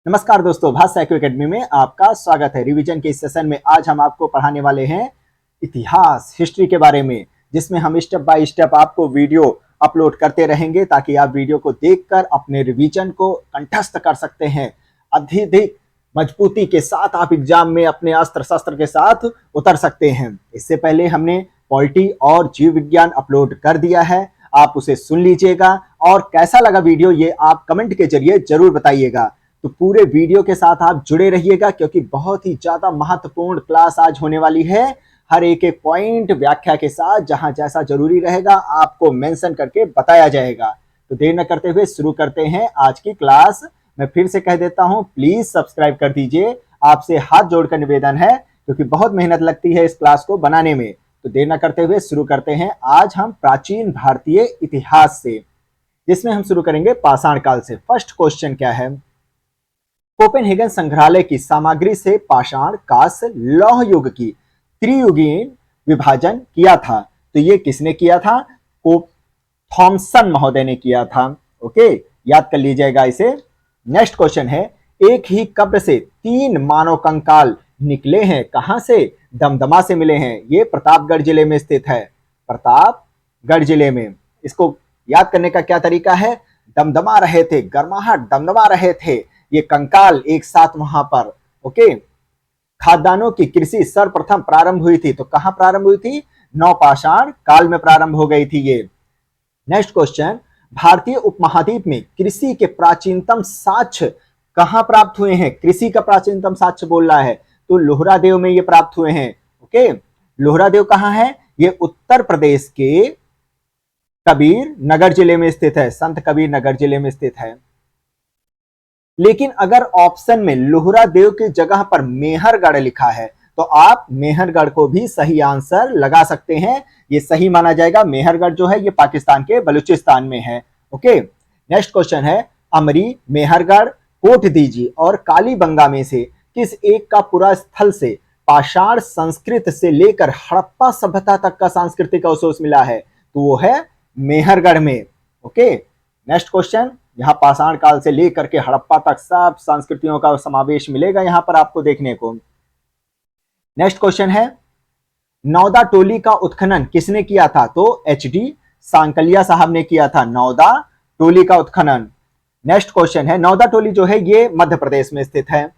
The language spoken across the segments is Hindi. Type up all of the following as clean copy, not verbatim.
नमस्कार दोस्तों, भाषा साइको एकेडमी में आपका स्वागत है। रिवीजन के इस सेशन में आज हम आपको पढ़ाने वाले हैं इतिहास, हिस्ट्री के बारे में, जिसमें हम स्टेप बाय स्टेप आपको वीडियो अपलोड करते रहेंगे ताकि आप वीडियो को देखकर अपने रिवीजन को कंठस्थ कर सकते हैं। अधिक मजबूती के साथ आप एग्जाम में अपने अस्त्र शस्त्र के साथ उतर सकते हैं। इससे पहले हमने पॉलिटी और जीव विज्ञान अपलोड कर दिया है, आप उसे सुन लीजिएगा और कैसा लगा वीडियो ये आप कमेंट के जरिए जरूर बताइएगा। तो पूरे वीडियो के साथ आप जुड़े रहिएगा क्योंकि बहुत ही ज्यादा महत्वपूर्ण क्लास आज होने वाली है। हर एक एक पॉइंट व्याख्या के साथ जहां जैसा जरूरी रहेगा आपको मेंशन करके बताया जाएगा। तो देर न करते हुए शुरू करते हैं आज की क्लास। मैं फिर से कह देता हूं, प्लीज सब्सक्राइब कर दीजिए। आपसे हाथ जोड़कर निवेदन है क्योंकि बहुत मेहनत लगती है इस क्लास को बनाने में। तो देर न करते हुए शुरू करते हैं। आज हम प्राचीन भारतीय इतिहास से, जिसमें हम शुरू करेंगे पाषाण काल से। फर्स्ट क्वेश्चन क्या है? कोपेनहेगन संग्रहालय की सामग्री से पाषाण, कांस्य, लौह युग की त्रियुगीन विभाजन किया था। तो ये किसने किया था? थॉमसन महोदय ने किया था। ओके, याद कर लीजिएगा इसे। नेक्स्ट क्वेश्चन है, एक ही कब्र से 3 मानव कंकाल निकले हैं, कहां से? दमदमा से मिले हैं। ये प्रतापगढ़ जिले में स्थित है, प्रतापगढ़ जिले में। इसको याद करने का क्या तरीका है? दमदमा रहे थे, गर्माहट दमदमा रहे थे ये कंकाल एक साथ वहां पर। ओके, खाद्यान्नों की कृषि सर्वप्रथम प्रारंभ हुई थी, तो कहां प्रारंभ हुई थी? नवपाषाण काल में प्रारंभ हो गई थी ये। नेक्स्ट क्वेश्चन, भारतीय उपमहाद्वीप में कृषि के प्राचीनतम साक्ष्य कहां प्राप्त हुए हैं? कृषि का प्राचीनतम साक्ष्य बोल रहा है तो लोहरादेव में ये प्राप्त हुए हैं। ओके, लोहरादेव कहां है? ये उत्तर प्रदेश के कबीर नगर जिले में स्थित है, संत कबीर नगर जिले में स्थित है। लेकिन अगर ऑप्शन में लोहरादेव की जगह पर मेहरगढ़ लिखा है तो आप मेहरगढ़ को भी सही आंसर लगा सकते हैं, ये सही माना जाएगा। मेहरगढ़ जो है ये पाकिस्तान के बलूचिस्तान में है। ओके, नेक्स्ट क्वेश्चन है, अमरी, मेहरगढ़, कोटदीजी और कालीबंगा में से किस एक का पूरा स्थल से पाषाण संस्कृत से लेकर हड़प्पा सभ्यता तक का सांस्कृतिक अवशेष मिला है? तो वो है मेहरगढ़ में। ओके, नेक्स्ट क्वेश्चन, यहाँ पाषाण काल से लेकर के हड़प्पा तक सब संस्कृतियों का समावेश मिलेगा यहाँ पर आपको देखने को। नेक्स्ट क्वेश्चन है, नौदा टोली का उत्खनन किसने किया था? तो एचडी सांकलिया साहब ने किया था नौदा टोली का उत्खनन। नेक्स्ट क्वेश्चन है, नौदा टोली जो है ये मध्य प्रदेश में स्थित है,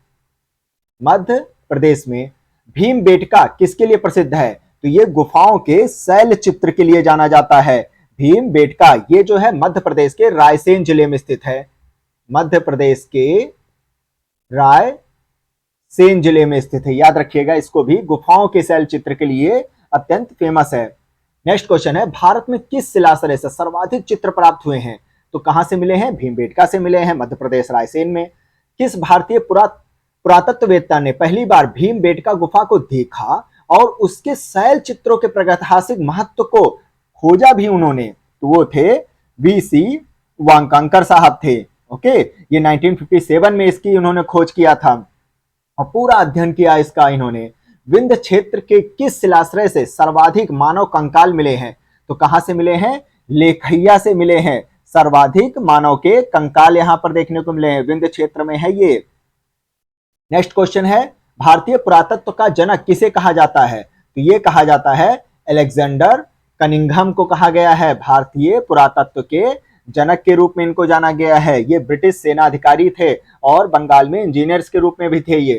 मध्य प्रदेश में। भीमबेटका किसके लिए प्रसिद्ध है? तो ये गुफाओं के शैल चित्र के लिए जाना जाता है। भीमबेटका ये जो है मध्य प्रदेश के रायसेन जिले में स्थित है, मध्य प्रदेश के रायसेन जिले में स्थित है। याद रखिएगा इसको भी, गुफाओं के शैल चित्र के लिए अत्यंत फेमस है। नेक्स्ट क्वेश्चन है, भारत में किस शिलाश्रय से सर्वाधिक चित्र प्राप्त हुए हैं? तो कहां से मिले हैं? भीमबेटका से मिले हैं, मध्य प्रदेश रायसेन में। किस भारतीय पुरातत्ववेत्ता ने पहली बार भीमबेटका गुफा को देखा और उसके शैल चित्रों के प्रागैतिहासिक महत्व को खोजा भी उन्होंने? तो वो थे बीसी वांकांकर साहब थे। ओके, ये 1957 में इसकी उन्होंने खोज किया था और पूरा अध्ययन किया इसका इन्होंने। विंध्य क्षेत्र के किस शिलाश्रय से सर्वाधिक मानव कंकाल मिले हैं? तो कहां से मिले हैं? लेखैया से मिले हैं। सर्वाधिक मानव के कंकाल यहां पर देखने को मिले हैं, विंध्य क्षेत्र में है ये। नेक्स्ट क्वेश्चन है, भारतीय पुरातत्व का जनक किसे कहा जाता है? तो ये कहा जाता है अलेक्जेंडर कनिंघम को कहा गया है। भारतीय पुरातत्व के जनक के रूप में इनको जाना गया है। ये ब्रिटिश सेना अधिकारी थे और बंगाल में इंजीनियर्स के रूप में भी थे ये।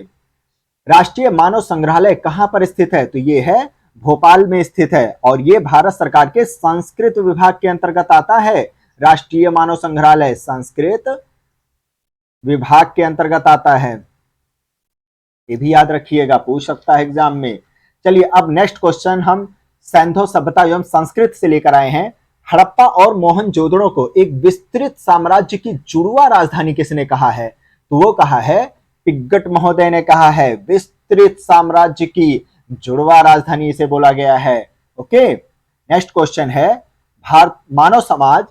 राष्ट्रीय मानव संग्रहालय कहां पर स्थित है? तो ये है भोपाल में स्थित है और ये भारत सरकार के संस्कृत विभाग के अंतर्गत आता है। राष्ट्रीय मानव संग्रहालय संस्कृत विभाग के अंतर्गत आता है, ये भी याद रखिएगा, पूछ सकता है एग्जाम में। चलिए अब नेक्स्ट क्वेश्चन हम सैंधो सभ्यता एवं संस्कृत से लेकर आए हैं। हड़प्पा और मोहनजोदड़ो को एक विस्तृत साम्राज्य की जुड़वा राजधानी किसने कहा है? तो वो कहा है पिग्गट महोदय ने कहा है। विस्तृत साम्राज्य की जुड़वा राजधानी इसे बोला गया है। ओके, नेक्स्ट क्वेश्चन है, भारत मानव समाज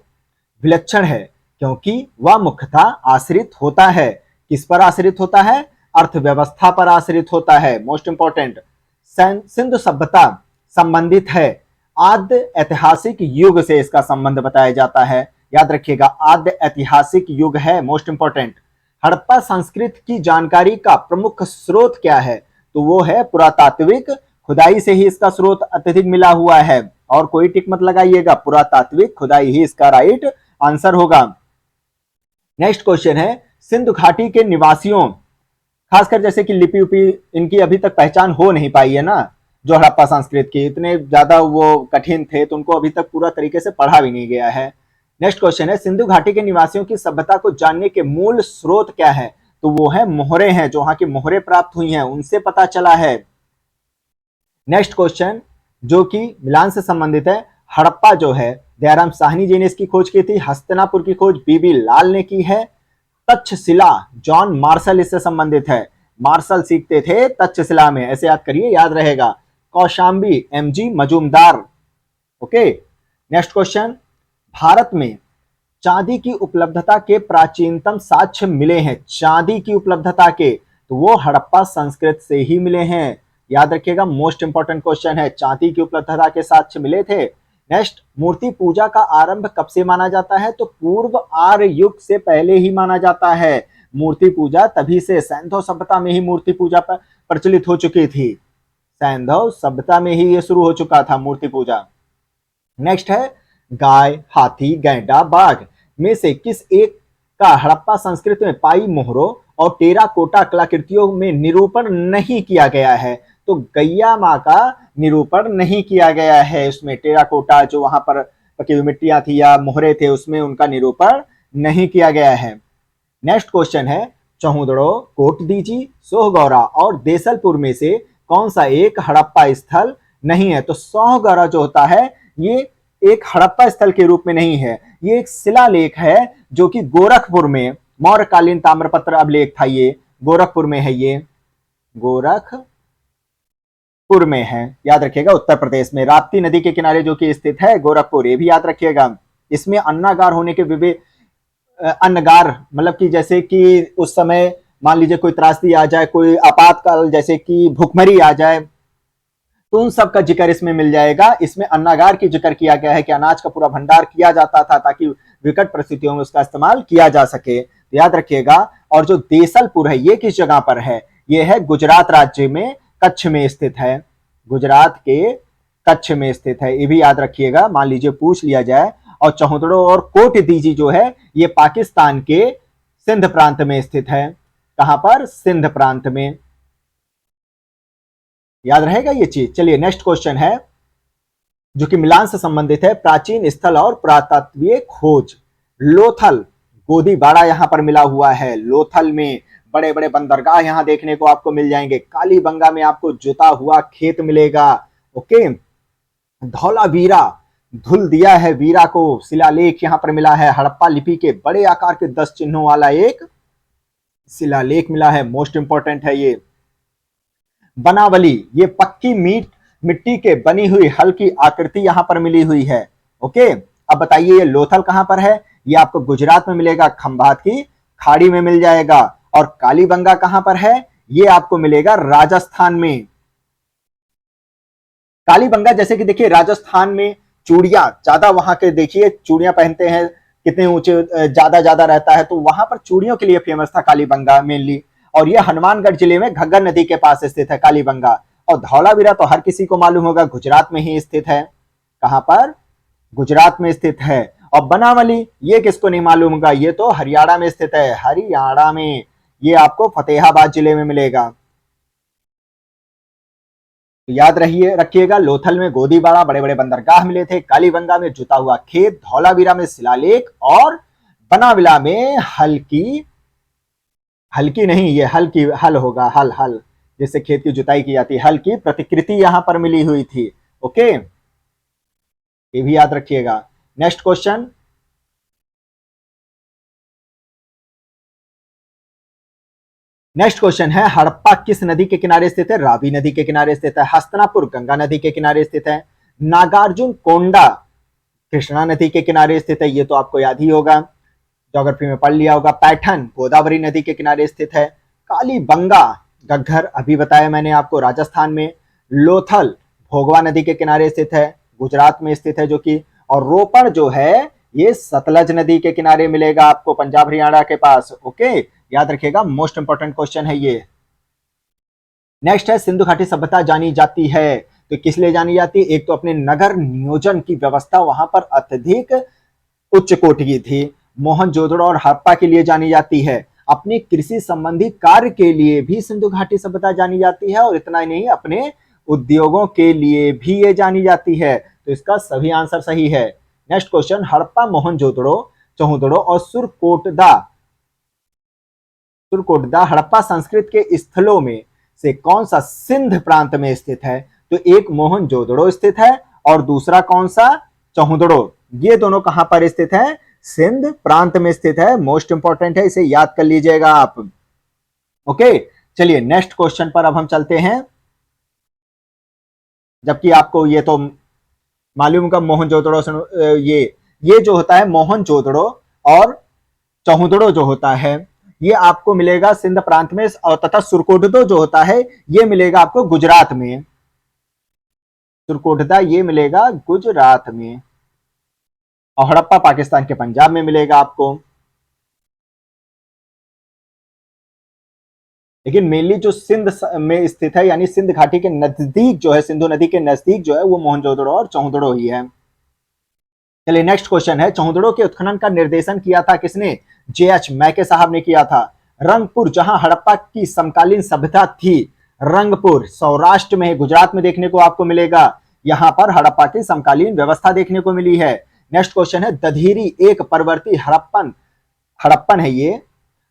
विलक्षण है क्योंकि वह मुख्यतः आश्रित होता है। किस पर आश्रित होता है? अर्थव्यवस्था पर आश्रित होता है। मोस्ट इंपॉर्टेंट, सिंधु सभ्यता संबंधित है आद्य ऐतिहासिक युग से, इसका संबंध बताया जाता है। याद रखिएगा, आद्य ऐतिहासिक युग है, मोस्ट इंपॉर्टेंट। हड़प्पा संस्कृति की जानकारी का प्रमुख स्रोत क्या है? तो वो है पुरातात्विक खुदाई से ही इसका स्रोत अत्यधिक मिला हुआ है। और कोई टिक मत लगाइएगा, पुरातात्विक खुदाई ही इसका राइट आंसर होगा। नेक्स्ट क्वेश्चन है, सिंधु घाटी के निवासियों, खासकर जैसे कि लिपि उपी इनकी अभी तक पहचान हो नहीं पाई है ना, जो हड़प्पा संस्कृत के इतने ज्यादा वो कठिन थे तो उनको अभी तक पूरा तरीके से पढ़ा भी नहीं गया है। नेक्स्ट क्वेश्चन है, सिंधु घाटी के निवासियों की सभ्यता को जानने के मूल स्रोत क्या है? तो वो है मोहरे हैं, जो वहां की मोहरे प्राप्त हुई हैं उनसे पता चला है। नेक्स्ट क्वेश्चन जो कि मिलान से संबंधित है, हड़प्पा जो है दयाराम साहनी जी ने इसकी खोज की थी, हस्तिनापुर की खोज बीबी लाल ने की है, तक्षशिला जॉन मार्शल इससे संबंधित है, मार्शल सीखते थे तक्षशिला में, ऐसे याद करिए, याद रहेगा। Kaushambi MG Majumdar. Okay, next question, Bharat में चांदी की उपलब्धता के प्राचीनतम साक्ष्य मिले हैं, चांदी की उपलब्धता के, तो वो हड़प्पा संस्कृत से ही मिले हैं, याद रखिएगा, मोस्ट इंपॉर्टेंट क्वेश्चन है, चांदी की उपलब्धता के साक्ष्य मिले थे। नेक्स्ट, मूर्ति पूजा का आरंभ कब से माना जाता है? तो पूर्व आर्य युग से पहले ही माना जाता है। मूर्ति पूजा तभी से सैंधव सभ्यता में ही मूर्ति पूजा प्रचलित हो चुकी थी, सैंधव सभ्यता में ही ये शुरू हो चुका था मूर्ति पूजा। नेक्स्ट है, गाय, हाथी, गैंडा, बाघ में से किस एक का हड़प्पा संस्कृति में पाई मोहरों और टेराकोटा कलाकृतियों में निरूपण नहीं किया गया है? तो गैया माँ का निरूपण नहीं किया गया है, उसमें टेराकोटा जो वहां पर पकी हुई मिट्टियां थी या मोहरे थे उसमें उनका निरूपण नहीं किया गया है। नेक्स्ट क्वेश्चन है, चौहुदड़ो, कोटदीजी, सोहगौरा और देसलपुर में से कौन सा एक हड़प्पा स्थल नहीं है? तो सोहगौरा जो होता है ये एक हड़प्पा स्थल के रूप में नहीं है, ये एक शिलालेख है जो कि गोरखपुर में मौर्यकालीन ताम्रपत्र अभिलेख था, ये गोरखपुर में है, ये गोरखपुर में है, याद रखिएगा, उत्तर प्रदेश में राप्ती नदी के किनारे जो कि स्थित है गोरखपुर, ये भी याद रखिएगा। इसमें अन्नागार होने के अन्नगार मतलब कि जैसे कि उस समय मान लीजिए कोई त्रासदी आ जाए, कोई आपातकाल जैसे कि भुखमरी आ जाए, तो उन सब का जिक्र इसमें मिल जाएगा। इसमें अन्नागार की जिक्र किया गया है कि अनाज का पूरा भंडार किया जाता था ताकि विकट परिस्थितियों में उसका इस्तेमाल किया जा सके, तो याद रखिएगा। और जो देसलपुर है ये किस जगह पर है? ये है गुजरात राज्य में कच्छ में स्थित है, गुजरात के कच्छ में स्थित है, ये भी याद रखिएगा, मान लीजिए पूछ लिया जाए। और चौहुदड़ो और कोटदीजी जो है ये पाकिस्तान के सिंध प्रांत में स्थित है, कहां पर? सिंध प्रांत में, याद रहेगा ये चीज। चलिए नेक्स्ट क्वेश्चन है जो कि मिलान से संबंधित है, प्राचीन स्थल और पुरातत्वीय खोज। लोथल गोदीबाड़ा यहां पर मिला हुआ है, लोथल में बड़े बड़े बंदरगाह यहां देखने को आपको मिल जाएंगे, कालीबंगा में आपको जुता हुआ खेत मिलेगा। ओके, धौलावीरा, धुल दिया है वीरा को, शिलालेख यहां पर मिला है, हड़प्पा लिपि के बड़े आकार के 10 चिन्हों वाला एक शिलालेख मिला है, मोस्ट इंपॉर्टेंट है ये। बनावली, ये पक्की मिट्टी के बनी हुई हल्की आकृति यहां पर मिली हुई है। ओके, अब बताइए ये लोथल कहां पर है? ये आपको गुजरात में मिलेगा, खंभात की खाड़ी में मिल जाएगा। और कालीबंगा कहां पर है? ये आपको मिलेगा राजस्थान में। कालीबंगा जैसे कि देखिए राजस्थान में चूड़ियां ज्यादा, वहां के देखिए चूड़ियां पहनते हैं, कितने ऊंचे ज्यादा रहता है, तो वहां पर चूड़ियों के लिए फेमस था कालीबंगा मेनली। और ये हनुमानगढ़ जिले में घग्गर नदी के पास स्थित है कालीबंगा। और धौलावीरा तो हर किसी को मालूम होगा, गुजरात में ही स्थित है, कहां पर? गुजरात में स्थित है। और बनावली ये किसको नहीं मालूम होगा, ये तो हरियाणा में स्थित है, हरियाणा में, ये आपको फतेहाबाद जिले में मिलेगा। तो याद रखिएगा, लोथल में गोदीबाड़ा बड़े बड़े बंदरगाह मिले थे, कालीबंगा में जुता हुआ खेत, धौलावीरा में शिलालेख, और बनाविला में हल्की नहीं, ये हल होगा, हल जिससे खेत की जुताई की जाती है, हल की प्रतिकृति यहां पर मिली हुई थी। ओके, ये भी याद रखिएगा। नेक्स्ट क्वेश्चन, है, हड़प्पा किस नदी के किनारे स्थित है? रावी नदी के किनारे स्थित है। हस्तिनापुर गंगा नदी के किनारे स्थित है। नागार्जुन कोंडा कृष्णा नदी के किनारे स्थित है, ये तो आपको याद ही होगा, ज्योग्राफी में पढ़ लिया होगा। पैठन गोदावरी नदी के किनारे स्थित है। कालीबंगा घग्गर अभी बताया मैंने आपको, राजस्थान में। लोथल भोगवा नदी के किनारे स्थित है, गुजरात में स्थित है जो कि। और रोपड़ जो है ये सतलज नदी के किनारे मिलेगा आपको, पंजाब हरियाणा के पास। ओके, याद रखिएगा, मोस्ट इंपॉर्टेंट क्वेश्चन है ये। नेक्स्ट है, सिंधु घाटी सभ्यता जानी जाती है तो किस लिए जानी जाती है? एक तो अपने नगर नियोजन की व्यवस्था वहां पर अत्यधिक उच्च कोटि की थी। मोहनजोदड़ो और हड़प्पा के लिए जानी जाती है। अपनी कृषि संबंधी कार्य के लिए भी सिंधु घाटी सभ्यता जानी जाती है, और इतना ही नहीं, अपने उद्योगों के लिए भी ये जानी जाती है। तो इसका सभी आंसर सही है। नेक्स्ट क्वेश्चन, हड़प्पा, मोहनजोदड़ो, चौहदड़ो और सुरकोटदा हड़प्पा संस्कृत के स्थलों में से कौन सा सिंध प्रांत में स्थित है? तो एक मोहनजोदड़ो स्थित है और दूसरा कौन सा? चौहदड़ो। ये दोनों कहां पर स्थित है? सिंध प्रांत में स्थित है। मोस्ट इंपॉर्टेंट है, इसे याद कर लीजिएगा आप। ओके, चलिए नेक्स्ट क्वेश्चन पर अब हम चलते हैं। जबकि आपको ये तो मालूम का मोहनजोदड़ो ये जो होता है मोहनजोदड़ो और चौहदड़ो जो होता है ये आपको मिलेगा सिंध प्रांत में, और तथा सुरकोटदो जो होता है ये मिलेगा आपको गुजरात में। सुरकोटदा ये मिलेगा गुजरात में, और हड़प्पा पाकिस्तान के पंजाब में मिलेगा आपको। लेकिन मेनली जो सिंध में स्थित है, यानी सिंध घाटी के नजदीक जो है, सिंधु नदी के नजदीक जो है, वो मोहनजोदड़ो और चौहदड़ो ही है। चलिए नेक्स्ट क्वेश्चन है, चौहदड़ो के उत्खनन का निर्देशन किया था किसने? JH मैके साहब ने किया था। रंगपुर, जहां हड़प्पा की समकालीन सभ्यता थी, रंगपुर सौराष्ट्र में, गुजरात में देखने को आपको मिलेगा। यहां पर हड़प्पा की समकालीन व्यवस्था देखने को मिली है। नेक्स्ट क्वेश्चन है, दधीरी एक परवर्ती हड़प्पन है, ये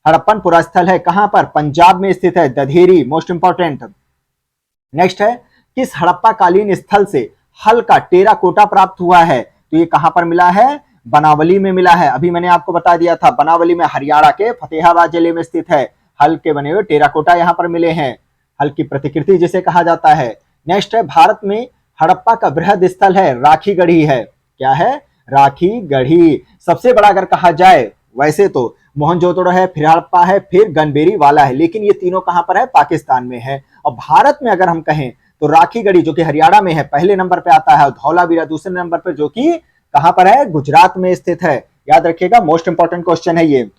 हड़प्पन पुरास्थल है, कहां पर? पंजाब में स्थित है दधीरी। Most important. नेक्स्ट है, किस हड़प्पा कालीन स्थल से हल का टेराकोटा प्राप्त हुआ है? तो ये कहां पर मिला है? बनावली में मिला है। अभी मैंने आपको बता दिया था, बनावली में, हरियाणा के फतेहाबाद जिले में स्थित है। हल के बने हुए टेराकोटा यहां पर मिले हैं, हल की प्रतिकृति जिसे कहा जाता है। नेक्स्ट है, भारत में हड़प्पा का बृहद स्थल है राखी गढ़ी है। क्या है? राखी गढ़ी। सबसे बड़ा अगर कहा जाए वैसे तो मोहनजोदड़ो है, फिर हड़प्पा है, फिर गनबेरी वाला है, लेकिन ये तीनों कहां पर है? पाकिस्तान में है। और भारत में अगर हम कहें तो राखी गढ़ी जो कि हरियाणा में है पहले नंबर पे आता है, और धौलावीरा दूसरे नंबर पर, जो कि कहां पर है? गुजरात में स्थित है। याद रखिएगा, मोस्ट इंपॉर्टेंट क्वेश्चन है ये।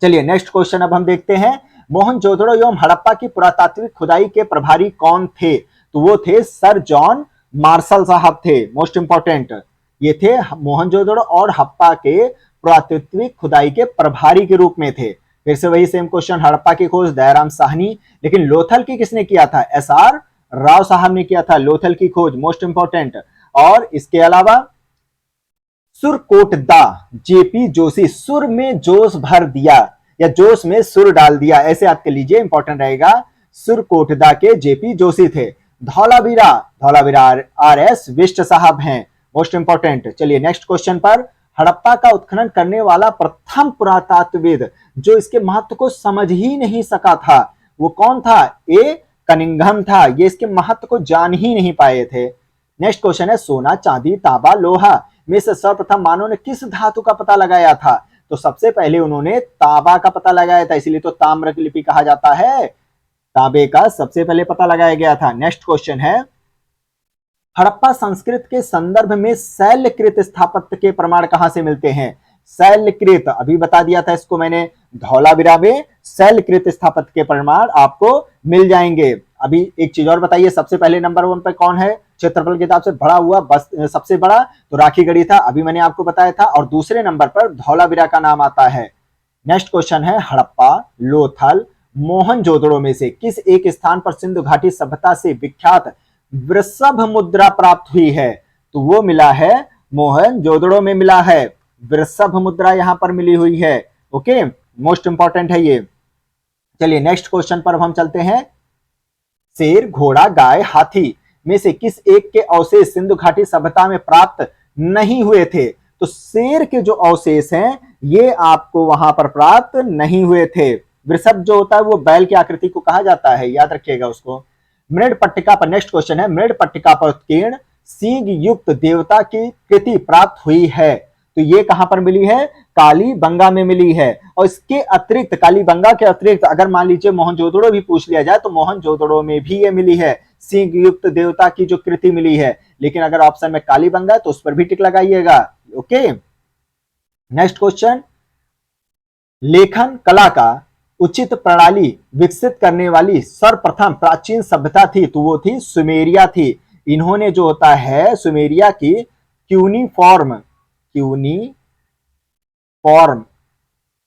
चलिए नेक्स्ट क्वेश्चन अब हम देखते हैं, मोहनजोदड़ो एवं हड़प्पा की पुरातात्विक खुदाई के प्रभारी कौन थे? तो वो थे सर जॉन मार्शल साहब थे। मोस्ट इंपॉर्टेंट, ये थे मोहनजोदड़ो और हड़प्पा के पुरातात्विक खुदाई के प्रभारी के रूप में थे। फिर से वही सेम क्वेश्चन, हड़प्पा की खोज दयाराम साहनी, लेकिन लोथल की किसने किया था? SR राव साहब ने किया था लोथल की खोज। Most important. और इसके अलावा सुरकोटदा JP जोशी, सुर में जोश भर दिया या जोश में सुर डाल दिया, ऐसे याद कर लीजिए, इंपॉर्टेंट रहेगा। सुरकोटदा के JP जोशी थे। धौलावीरा RS विष्ट साहब हैं। Most important. चलिए नेक्स्ट क्वेश्चन पर, हड़प्पा का उत्खनन करने वाला प्रथम पुरातत्वविद जो इसके महत्व को समझ ही नहीं सका था, वो कौन था? A कनिंघम था। ये इसके महत्व को जान ही नहीं पाए थे। नेक्स्ट क्वेश्चन है, सोना, चांदी, तांबा, लोहा में से सर्वप्रथम मानव ने किस धातु का पता लगाया था? तो सबसे पहले उन्होंने तांबा का पता लगाया था, इसीलिए तो ताम्रक लिपि कहा जाता है। तांबे का सबसे पहले पता लगाया गया था। नेक्स्ट क्वेश्चन है, हड़प्पा संस्कृत के संदर्भ में शैलकृत स्थापत्य के प्रमाण कहां से मिलते हैं? शैलकृत, अभी बता दिया था इसको मैंने, धौलावीरा में शैलकृत स्थापत्य के प्रमाण आपको मिल जाएंगे। अभी एक चीज और बताइए, सबसे पहले नंबर 1 पर कौन है क्षेत्रफल के हिसाब से बड़ा हुआ? बस सबसे बड़ा तो राखी गढ़ी था, अभी मैंने आपको बताया था, और दूसरे नंबर पर धौलावीरा का नाम आता है। नेक्स्ट क्वेश्चन है, हड़प्पा, लोथल, मोहनजोदड़ो में से किस एक स्थान पर सिंधु घाटी सभ्यता से विख्यात वृषभ मुद्रा प्राप्त हुई है? तो वो मिला है मोहनजोदड़ो में मिला है, वृषभ मुद्रा यहां पर मिली हुई है। ओके, मोस्ट इंपॉर्टेंट है ये। चलिए नेक्स्ट क्वेश्चन पर हम चलते हैं, शेर, घोड़ा, गाय, हाथी में से किस एक के अवशेष सिंधु घाटी सभ्यता में प्राप्त नहीं हुए थे? तो शेर के जो अवशेष हैं ये आपको वहां पर प्राप्त नहीं हुए थे। वृषभ जो होता है वो बैल की आकृति को कहा जाता है, याद रखिएगा उसको। मृड पट्टिका पर, नेक्स्ट क्वेश्चन है, मृड पट्टिका पर उत्कीर्ण सींग युक्त देवता की कृति प्राप्त हुई है, तो ये कहां पर मिली है? कालीबंगा में मिली है। और इसके अतिरिक्त, कालीबंगा के अतिरिक्त अगर मान लीजिए मोहनजोदड़ो भी पूछ लिया जाए तो मोहनजोदड़ो में भी ये मिली है, सिंह युक्त देवता की जो कृति मिली है। लेकिन अगर ऑप्शन में कालीबंगा है तो उस पर भी टिक लगाइएगा। ओके, नेक्स्ट क्वेश्चन, लेखन कला का उचित प्रणाली विकसित करने वाली सर्वप्रथम प्राचीन सभ्यता थी तो वो थी सुमेरिया थी। इन्होंने जो होता है सुमेरिया की क्यूनीफॉर्म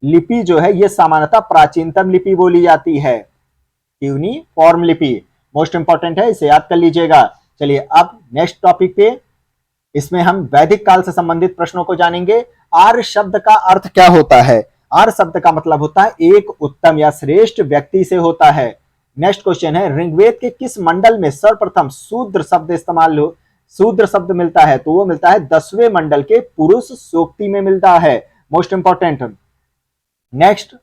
लिपि जो है ये सामान्यतः प्राचीनतम लिपि बोली जाती है। क्यूनीफॉर्म लिपि मोस्ट इंपॉर्टेंट है, इसे याद कर लीजिएगा। चलिए अब नेक्स्ट टॉपिक पे, इसमें हम वैदिक काल से संबंधित प्रश्नों को जानेंगे। आर्य शब्द का अर्थ क्या होता है? आर्य शब्द का मतलब होता है एक उत्तम या श्रेष्ठ व्यक्ति से होता है। नेक्स्ट क्वेश्चन है, ऋग्वेद के किस मंडल में सर्वप्रथम शूद्र शब्द मिलता है? तो वो मिलता है 10वें मंडल के पुरुष सूक्ति में मिलता है। Most important. नेक्स्ट,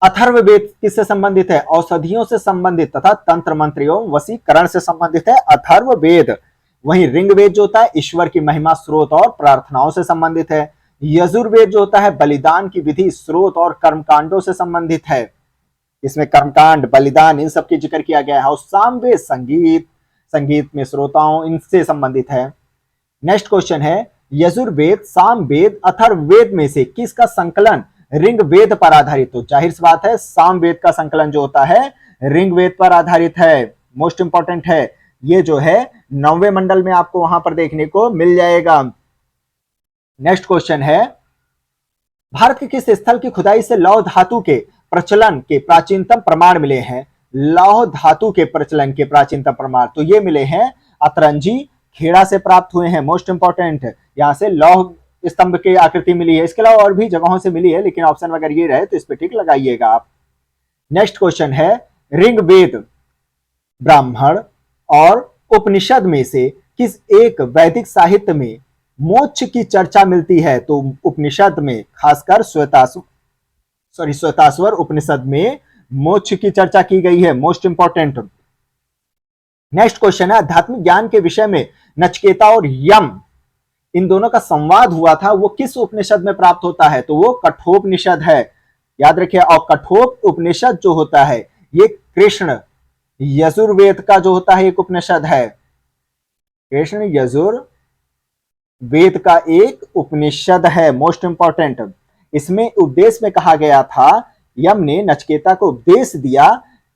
अथर्ववेद किससे संबंधित है? औषधियों से संबंधित तथा तंत्र मंत्र एवं वशीकरण से संबंधित है अथर्ववेद। वहीं ऋग्वेद जो होता है ईश्वर की महिमा, स्रोत और प्रार्थनाओं से संबंधित है। यजुर्वेद जो होता है बलिदान की विधि, स्रोत और कर्मकांडों से संबंधित है। इसमें कर्मकांड, बलिदान इन सब की जिक्र किया गया है। और सामवेद संगीत में श्रोताओं इनसे संबंधित है। नेक्स्ट क्वेश्चन है, यजुर्वेद, सामवेद, अथर्ववेद में से किसका संकलन ऋग्वेद पर आधारित? तो जाहिर सी बात है सामवेद का संकलन जो होता है ऋग्वेद पर आधारित है। मोस्ट इंपॉर्टेंट है, ये जो है 9वें मंडल में आपको वहां पर देखने को मिल जाएगा। नेक्स्ट क्वेश्चन है, भारत के किस स्थल की खुदाई से लौह धातु के प्रचलन के प्राचीनतम प्रमाण मिले हैं? लौह धातु के प्रचलन के प्राचीनतम प्रमाण तो ये मिले हैं अतरंजी खेड़ा से प्राप्त हुए हैं। मोस्ट इंपॉर्टेंट, यहां से लौह स्तंभ की आकृति मिली है। इसके अलावा और भी जगहों से मिली है, लेकिन ऑप्शन अगर ये रहे तो इस पे टिक लगाइएगा आप। नेक्स्ट क्वेश्चन है, ऋग्वेद, ब्राह्मण और उपनिषद में से किस एक वैदिक साहित्य में मोक्ष की चर्चा मिलती है? तो उपनिषद में, खासकर श्वेताश्वर उपनिषद में मोक्ष की चर्चा की गई है। Most important. नेक्स्ट क्वेश्चन है, आध्यात्मिक ज्ञान के विषय में नचिकेता और यम इन दोनों का संवाद हुआ था, वो किस उपनिषद में प्राप्त होता है? तो वो कठोपनिषद है, याद रखिए। और कठोप उपनिषद जो होता है ये कृष्ण यजुर्वेद का जो होता है एक उपनिषद है। कृष्ण यजुर्वेद का एक उपनिषद है। Most important. इसमें उपदेश में कहा गया था, यम ने नचिकेता को उपदेश दिया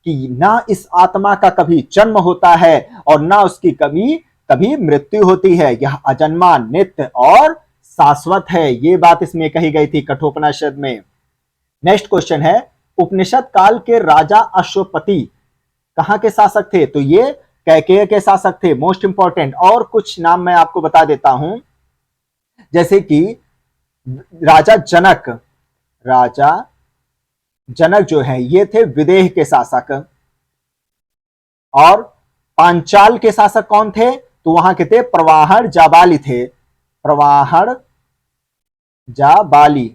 कि ना इस आत्मा का कभी जन्म होता है और ना उसकी कभी मृत्यु होती है, यह अजन्मा, नित्य और शाश्वत है। ये बात इसमें कही गई थी कठोपनिषद में। नेक्स्ट क्वेश्चन है, उपनिषद काल के राजा अश्वपति कहां के शासक थे? तो ये कैकेय के शासक थे। Most important. और कुछ नाम मैं आपको बता देता हूं, जैसे कि राजा जनक जो है ये थे विदेह के शासक। और पांचाल के शासक कौन थे? तो वहां के थे प्रवाहण जाबाली थे। प्रवाहण जाबाली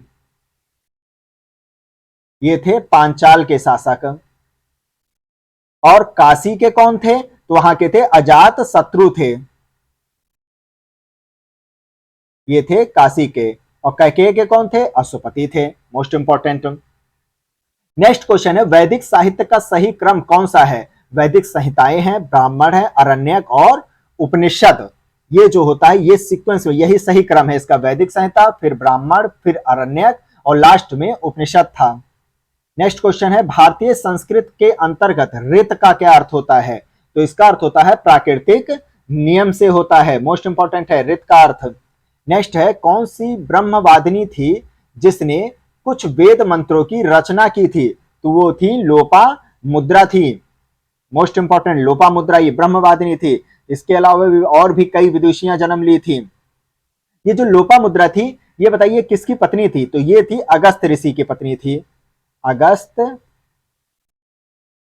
ये थे पांचाल के शासक। और काशी के कौन थे? तो वहां के थे अजात शत्रु थे, ये थे काशी के। और कैकेय के कौन थे? अश्वपति थे। Most important. नेक्स्ट क्वेश्चन है, वैदिक साहित्य का सही क्रम कौन सा है? वैदिक संहिताएं हैं, ब्राह्मण है, अरण्यक और उपनिषद। ये जो होता है ये सीक्वेंस में यही सही क्रम है इसका। वैदिक संहिता, फिर ब्राह्मण, फिर अरण्यक और लास्ट में उपनिषद था। नेक्स्ट क्वेश्चन है, भारतीय संस्कृत के अंतर्गत ऋत का क्या अर्थ होता है? तो इसका अर्थ होता है प्राकृतिक नियम से होता है। मोस्ट इंपॉर्टेंट है ऋत का अर्थ। नेक्स्ट है, कौन सी ब्रह्मवादिनी थी जिसने कुछ वेद मंत्रों की रचना की थी? तो वो थी लोपा मुद्रा थी। मोस्ट इंपॉर्टेंट, लोपा मुद्रा ये ब्रह्मवादिनी थी। इसके अलावा भी और भी कई विदुषियां जन्म ली थी। ये जो लोपा मुद्रा थी ये बताइए किसकी पत्नी थी? तो ये थी अगस्त ऋषि की पत्नी थी। अगस्त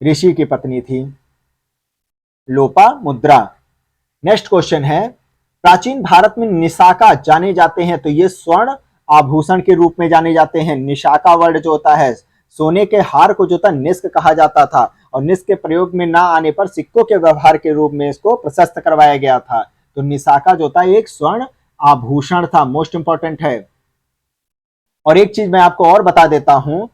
ऋषि की पत्नी थी लोपा मुद्रा। नेक्स्ट क्वेश्चन है, प्राचीन भारत में निशाका जाने जाते हैं, तो ये स्वर्ण आभूषण के रूप में जाने जाते हैं। निशाका वर्ड जो होता है, सोने के हार को जो था निष्क कहा जाता था और निष्क के प्रयोग में ना आने पर सिक्कों के व्यवहार के रूप में इसको प्रशस्त करवाया गया था। तो निशाका जो था एक स्वर्ण आभूषण था। मोस्ट इंपॉर्टेंट है। और एक चीज मैं आपको और बता देता हूं,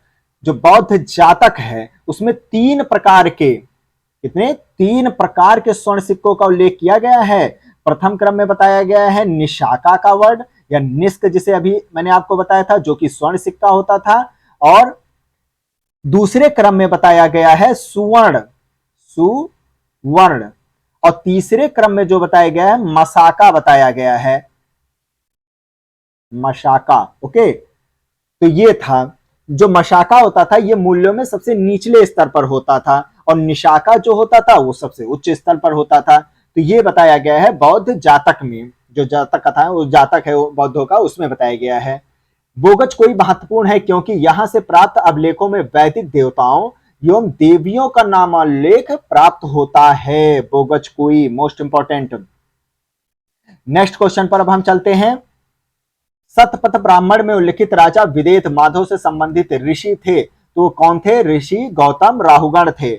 जो बौद्ध जातक है उसमें 3 प्रकार के, कितने? 3 प्रकार के स्वर्ण सिक्कों का उल्लेख किया गया है। प्रथम क्रम में बताया गया है निशाका का वर्ड या निष्क, जिसे अभी मैंने आपको बताया था, जो कि स्वर्ण सिक्का होता था। और दूसरे क्रम में बताया गया है सुवर्ण, सुवर्ण। और तीसरे क्रम में जो बताया गया है मसाका बताया गया है, मशाका। ओके, तो ये था, जो मशाका होता था ये मूल्यों में सबसे निचले स्तर पर होता था, और निशाका जो होता था वो सबसे उच्च स्तर पर होता था। तो ये बताया गया है बौद्ध जातक में, जो जातक कथा है वो जातक है बौद्धों का, उसमें बताया गया है। बोगच कोई महत्वपूर्ण है क्योंकि यहां से प्राप्त अभिलेखों में वैदिक देवताओं एवं देवियों का नामोल्लेख प्राप्त होता है। बोगच कोई मोस्ट इंपॉर्टेंट। नेक्स्ट क्वेश्चन पर अब हम चलते हैं। सतपथ ब्राह्मण में उल्लिखित राजा विदेह माधव से संबंधित ऋषि थे, तो कौन थे? ऋषि गौतम राहुगण थे।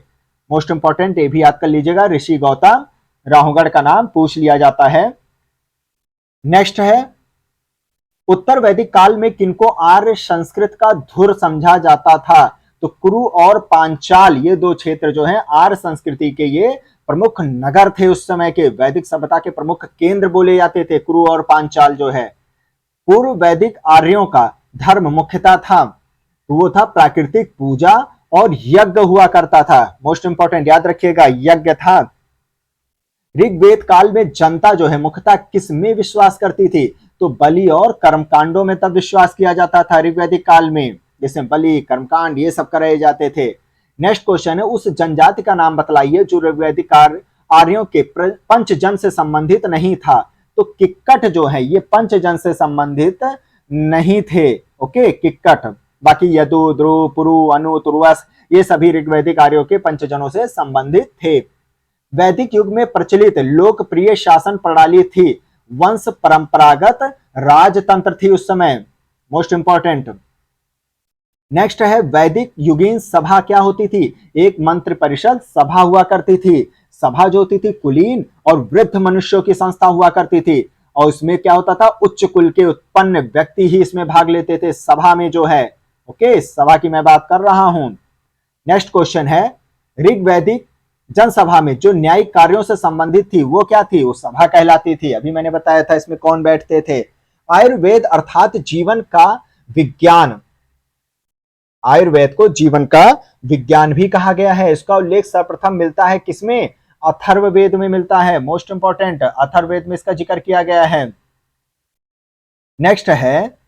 मोस्ट इंपॉर्टेंट, ये भी याद कर लीजिएगा, ऋषि गौतम राहुगण का नाम पूछ लिया जाता है। नेक्स्ट है, उत्तर वैदिक काल में किनको आर्य संस्कृत का धुर समझा जाता था? तो कुरु और पांचाल, ये दो क्षेत्र जो हैं आर्य संस्कृति के ये प्रमुख नगर थे, उस समय के वैदिक सभ्यता के प्रमुख केंद्र बोले जाते थे कुरु और पांचाल जो है। पूर्व वैदिक आर्यों का धर्म मुख्यतः था, तो वो था प्राकृतिक पूजा और यज्ञ हुआ करता था। मोस्ट इंपॉर्टेंट, याद रखिएगा, यज्ञ था। ऋग्वेद काल में जनता जो है मुख्यतः किस में विश्वास करती थी? तो बलि और कर्मकांडों में तब विश्वास किया जाता था ऋग्वैदिक काल में, जैसे बलि कर्मकांड ये सब कराए जाते थे। नेक्स्ट क्वेश्चन है, उस जनजाति का नाम बतलाइए जो ऋग्वैदिक आर्यों के पंचजन से संबंधित नहीं था। तो किक्कट जो है ये पंचजन से संबंधित नहीं थे। ओके, किक्कट। बाकी यदु, ध्रुव, पुरु, अनु, तुर्वस ये सभी ऋग्वैदिक आर्यों के पंचजनों से संबंधित थे। वैदिक युग में प्रचलित लोकप्रिय शासन प्रणाली थी, वंश परंपरागत राजतंत्र थी उस समय। Most important. नेक्स्ट है, वैदिक युगीन सभा क्या होती थी? एक मंत्र परिषद सभा हुआ करती थी। सभा जो होती थी कुलीन और वृद्ध मनुष्यों की संस्था हुआ करती थी, और उसमें क्या होता था? उच्च कुल के उत्पन्न व्यक्ति ही इसमें भाग लेते थे सभा में जो है। ओके, सभा की मैं बात कर रहा हूं। नेक्स्ट क्वेश्चन है, ऋग्वैदिक जनसभा में जो न्यायिक कार्यों से संबंधित थी वो क्या थी? वो सभा कहलाती थी। अभी मैंने बताया था इसमें कौन बैठते थे। आयुर्वेद अर्थात जीवन का विज्ञान, आयुर्वेद को जीवन का विज्ञान भी कहा गया है। इसका उल्लेख सर्वप्रथम मिलता है किसमें? अथर्ववेद में मिलता है। मोस्ट इंपॉर्टेंट, अथर्ववेद में इसका जिक्र किया गया है। नेक्स्ट है,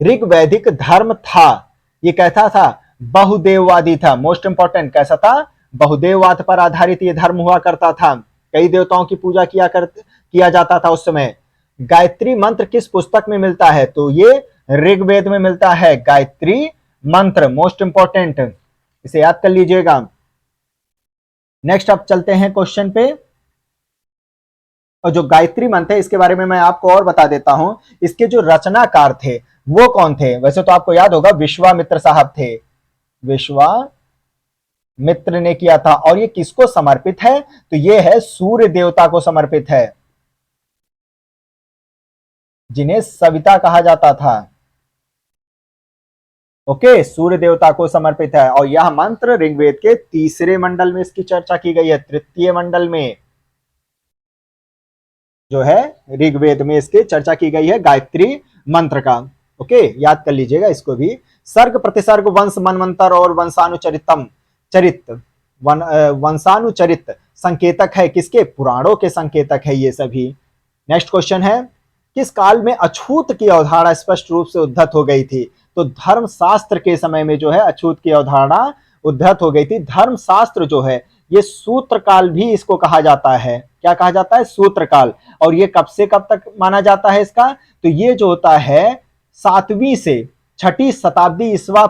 ऋग्वैदिक धर्म था, ये कैसा था? बहुदेववादी था। मोस्ट इंपॉर्टेंट, कैसा था? बहुदेववाद पर आधारित ये धर्म हुआ करता था। कई देवताओं की पूजा किया जाता था उस समय। गायत्री मंत्र किस पुस्तक में मिलता है? तो ये ऋग्वेद में मिलता है, गायत्री मंत्र। मोस्ट इंपॉर्टेंट, इसे याद कर लीजिएगा। नेक्स्ट अब चलते हैं क्वेश्चन पे। और जो गायत्री मंत्र है इसके बारे में मैं आपको और बता देता हूं। इसके जो रचनाकार थे वो कौन थे? वैसे तो आपको याद होगा विश्वामित्र साहब थे, विश्वामित्र ने किया था। और ये किसको समर्पित है? तो ये है सूर्य देवता को समर्पित है, जिन्हें सविता कहा जाता था। ओके, सूर्य देवता को समर्पित है। और यह मंत्र ऋग्वेद के तीसरे मंडल में इसकी चर्चा की गई है, तृतीय मंडल में जो है ऋग्वेद में इसकी चर्चा की गई है गायत्री मंत्र का। ओके, याद कर लीजिएगा इसको भी। सर्ग प्रतिसर्ग वंश मनवंतर और वंशानुचरित संकेतक है किसके? पुराणों के संकेतक है ये सभी। नेक्स्ट क्वेश्चन है, किस काल में अछूत की अवधारणा स्पष्ट रूप से उद्धत हो गई थी? तो धर्मशास्त्र के समय में जो है अछूत की अवधारणा उद्धत हो गई थी। धर्मशास्त्र जो है ये सूत्र काल भी इसको कहा जाता है। क्या कहा जाता है? सूत्र काल। और ये कब से कब तक माना जाता है इसका? तो ये जो होता है 7वीं से 6ठी शताब्दी ईस्वा,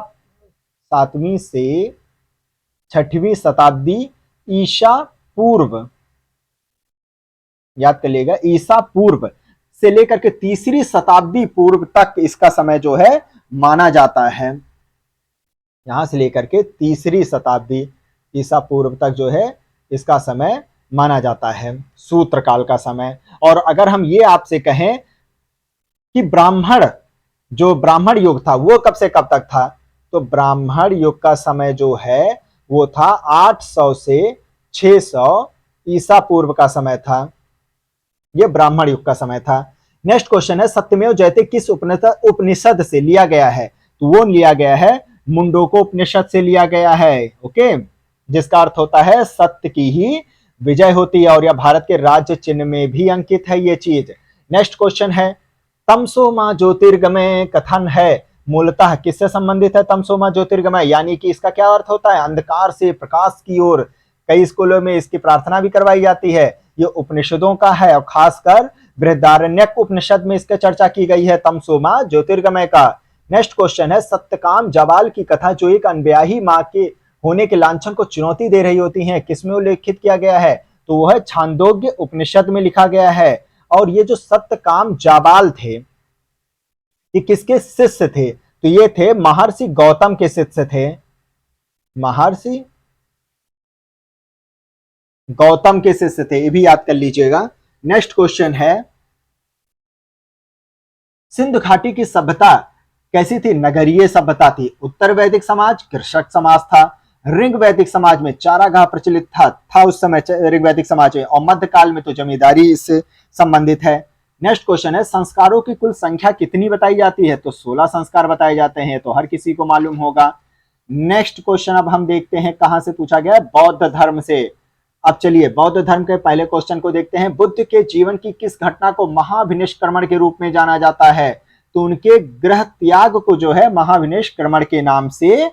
7वीं से 6वीं शताब्दी ईसा पूर्व, याद कर लीजिएगा, ईसा पूर्व से लेकर के 3री शताब्दी पूर्व तक इसका समय जो है माना जाता है। यहां से लेकर के 3री शताब्दी ईसा पूर्व तक जो है इसका समय माना जाता है, सूत्र काल का समय। और अगर हम ये आपसे कहें कि ब्राह्मण युग था वो कब से कब तक था? तो ब्राह्मण युग का समय जो है वो था 800 से 600 ईसा पूर्व का समय था। ये ब्राह्मण युग का समय था। नेक्स्ट क्वेश्चन है, सत्यमेव जयते किस उपनिषद से लिया गया है? तो वो लिया गया है मुंडोको उपनिषद से लिया गया है, ओके, जिसका अर्थ होता है सत्य की ही विजय होती है, और यह भारत के राज्य चिन्ह में भी अंकित है ये चीज। नेक्स्ट क्वेश्चन है, तमसो मां ज्योतिर्गमय कथन है मूलतः किससे संबंधित है? तमसो मां ज्योतिर्गमय यानी कि इसका क्या अर्थ होता है? अंधकार से प्रकाश की ओर। कई स्कूलों में इसकी प्रार्थना भी करवाई जाती है। ये उपनिषदों का है और खासकर बृहदारण्यक उपनिषद में इसकी चर्चा की गई है, तमसो मां ज्योतिर्गमय का। नेक्स्ट क्वेश्चन है, सत्यकाम जबाल की कथा जो एक अनब्याही मां के होने के लांछन को चुनौती दे रही होती है, किसमें उल्लेखित किया गया है? तो वह है छांदोग्य उपनिषद में लिखा गया है। और ये जो सत्यकाम जाबाल थे, ये किसके शिष्य थे? तो ये थे महर्षि गौतम के शिष्य थे, महर्षि गौतम के शिष्य थे, ये भी याद कर लीजिएगा। नेक्स्ट क्वेश्चन है, सिंधु घाटी की सभ्यता कैसी थी? नगरीय सभ्यता थी। उत्तर वैदिक समाज कृषक समाज था। ऋग वैदिक समाज में चारागाह प्रचलित था उस समय ऋग वैदिक समाज में, और मध्यकाल में तो जमींदारी इससे संबंधित है। नेक्स्ट क्वेश्चन है, संस्कारों की कुल संख्या कितनी बताई जाती है? तो 16 संस्कार बताए जाते हैं, तो हर किसी को मालूम होगा। नेक्स्ट क्वेश्चन अब हम देखते हैं कहां से पूछा गया है, बौद्ध धर्म से। अब चलिए बौद्ध धर्म के पहले क्वेश्चन को देखते हैं। बुद्ध के जीवन की किस घटना को महाविनिष्क्रमण के रूप में जाना जाता है? तो उनके गृह त्याग को जो है महाविनिष्क्रमण के नाम से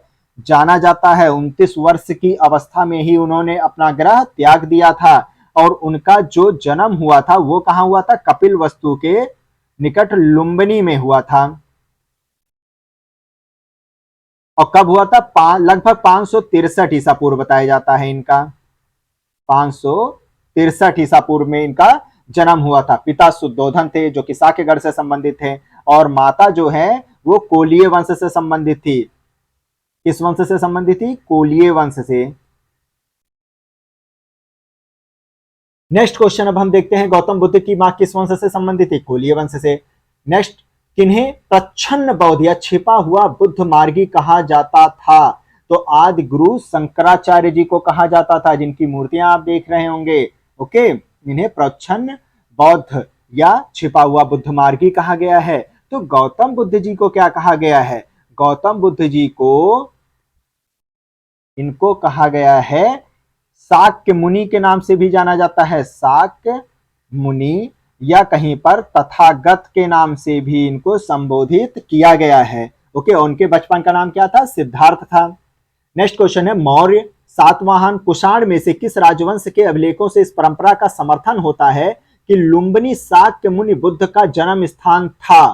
जाना जाता है। 29 वर्ष की अवस्था में ही उन्होंने अपना गृह त्याग दिया था, और उनका जो जन्म हुआ था वो कहां हुआ था? कपिलवस्तु के निकट लुम्बिनी में हुआ था। और कब हुआ था? लगभग 563 ईसा पूर्व बताया जाता है इनका। 563 ईसा पूर्व में इनका जन्म हुआ था। पिता शुद्धोधन थे जो कि साक्यगढ़ से संबंधित थे, और माता जो है वो कोलीय वंश से संबंधित थी। किस वंश से संबंधित थी? कोलीय वंश से। नेक्स्ट क्वेश्चन अब हम देखते हैं, गौतम बुद्ध की मां किस वंश से संबंधित थी? कोलीय वंश से। नेक्स्ट, किन्हें प्रच्छन्न बौद्ध या छिपा हुआ बुद्ध मार्गी कहा जाता था? तो आदि गुरु शंकराचार्य जी को कहा जाता था, जिनकी मूर्तियां आप देख रहे होंगे, ओके। इन्हें प्रच्छन्न बौद्ध या छिपा हुआ बुद्ध मार्गी कहा गया है। तो गौतम बुद्ध जी को क्या कहा गया है? गौतम बुद्ध जी को इनको कहा गया है शाक्य मुनि के नाम से भी जाना जाता है, शाक्य मुनि, या कहीं पर तथागत के नाम से भी इनको संबोधित किया गया है, ओके। उनके बचपन का नाम क्या था? सिद्धार्थ था। नेक्स्ट क्वेश्चन है, मौर्य, सातवाहन, कुषाण में से किस राजवंश के अभिलेखों से इस परंपरा का समर्थन होता है कि लुम्बिनी शाक्य मुनि बुद्ध का जन्म स्थान था?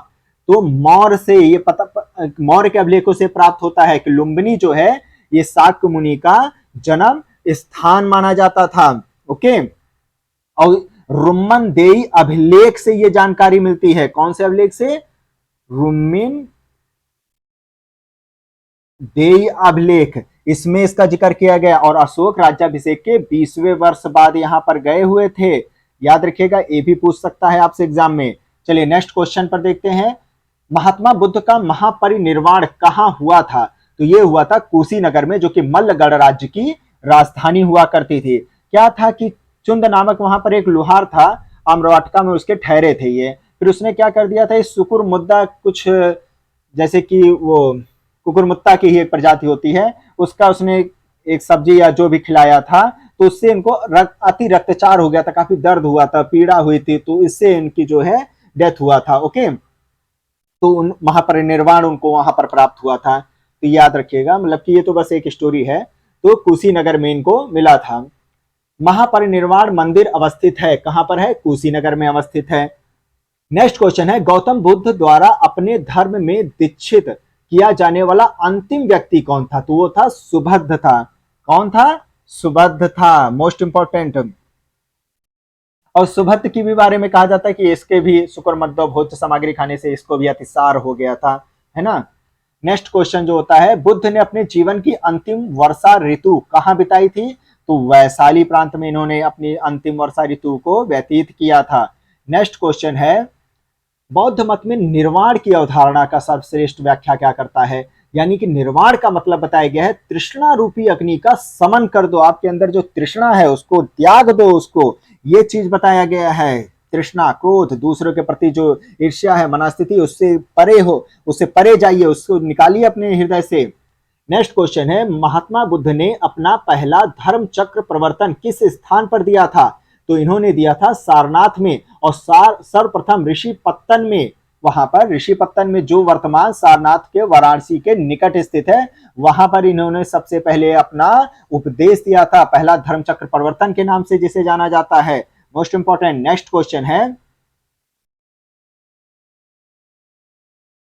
तो मौर्य से ये पता, मौर्य के अभिलेखों से प्राप्त होता है कि लुम्बिनी जो है ये शाक्य मुनि का जन्म स्थान माना जाता था, ओके। और रुम्मन देई अभिलेख से ये जानकारी मिलती है। कौन से अभिलेख से? रुम्मिन देई अभिलेख, इसमें इसका जिक्र किया गया। और अशोक राज्याभिषेक के 20वें वर्ष बाद यहां पर गए हुए थे, याद रखिएगा, ये भी पूछ सकता है आपसे एग्जाम में। चलिए नेक्स्ट क्वेश्चन पर देखते हैं, महात्मा बुद्ध का महापरिनिर्वाण कहां हुआ था? तो ये हुआ था कुशीनगर में, जो कि मल्लगढ़ राज्य की राजधानी हुआ करती थी। क्या था कि चुंद नामक वहां पर एक लोहार था, आम्रवाटिका में उसके ठहरे थे ये। फिर उसने क्या कर दिया था, इस सुकुर मुद्दा, कुछ जैसे कि वो कुकुरमुत्ता की ही एक प्रजाति होती है, उसका उसने एक सब्जी या जो भी खिलाया था, तो उससे इनको अति रक्तचार हो गया था, काफी दर्द हुआ था, पीड़ा हुई थी, तो इससे इनकी जो है डेथ हुआ था, ओके। तो महापरिनिर्वाण उनको वहां पर प्राप्त हुआ था, तो याद रखिएगा, मतलब कि ये तो बस एक स्टोरी है। तो कुशीनगर में इनको मिला था। महापरिनिर्वाण मंदिर अवस्थित है, कहां पर है? कुशीनगर में अवस्थित है। नेक्स्ट क्वेश्चन है, गौतम बुद्ध द्वारा अपने धर्म में दीक्षित किया जाने वाला अंतिम व्यक्ति कौन था? तो वो था सुबद्ध था। कौन था? सुबद्ध था, मोस्ट इंपॉर्टेंट। और सुबद्ध की भी बारे में कहा जाता है कि इसके भी शुक्रमद्दव भोज्य सामग्री खाने से इसको भी अतिसार हो गया था, है ना। नेक्स्ट क्वेश्चन जो होता है, बुद्ध ने अपने जीवन की अंतिम वर्षा ऋतु कहां बिताई थी? तो वैशाली प्रांत में इन्होंने अपनी अंतिम वर्षा ऋतु को व्यतीत किया था। नेक्स्ट क्वेश्चन है, बौद्ध मत में निर्वाण की अवधारणा का सर्वश्रेष्ठ व्याख्या क्या करता है? यानी कि निर्वाण का मतलब बताया गया है, तृष्णा रूपी अग्नि का समन कर दो, आपके अंदर जो तृष्णा है उसको त्याग दो, उसको, ये चीज बताया गया है। तृष्णा, क्रोध, दूसरों के प्रति जो ईर्ष्या है, मनास्थिति, उससे परे हो, उससे परे जाइए, उसको निकालिए अपने हृदय से। नेक्स्ट क्वेश्चन है, महात्मा बुद्ध ने अपना पहला धर्म चक्र प्रवर्तन किस स्थान पर दिया था? तो इन्होंने दिया था सारनाथ में, और सर्वप्रथम ऋषिपत्तन में। वहां पर ऋषिपत्तन में, जो वर्तमान सारनाथ के वाराणसी के निकट स्थित है, वहां पर इन्होंने सबसे पहले अपना उपदेश दिया था, पहला धर्म चक्र प्रवर्तन के नाम से जिसे जाना जाता है। मोस्ट इंपॉर्टेंट नेक्स्ट क्वेश्चन है,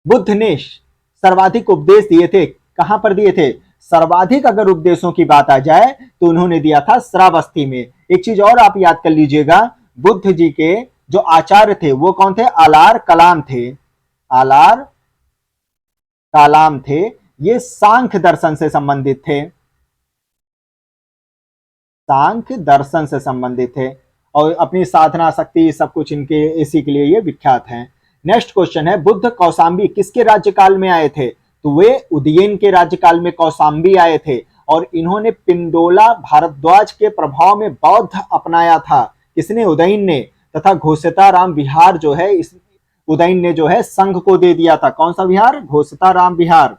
बुद्ध ने सर्वाधिक उपदेश दिए थे, कहां पर दिए थे? सर्वाधिक अगर उपदेशों की बात आ जाए तो उन्होंने दिया था श्रावस्ती में। एक चीज और आप याद कर लीजिएगा, बुद्ध जी के जो आचार्य थे वो कौन थे? आलार कलाम थे। आलार कलाम थे, ये सांख्य दर्शन से संबंधित थे, सांख्य दर्शन से संबंधित थे, और अपनी साधना शक्ति सब कुछ इनके इसी के लिए ये विख्यात हैं। नेक्स्ट क्वेश्चन है, बुद्ध कौशाम्बी किसके राज्यकाल में आए थे? तो वे उदयन के राज्यकाल में कौशाम्बी आए थे, और इन्होंने पिंडोला भारद्वाज के प्रभाव में बौद्ध अपनाया था। किसने? उदयन ने। तथा घोषिताराम विहार जो है, इस उदयन ने जो है संघ को दे दिया था। कौन सा विहार? घोषिताराम विहार।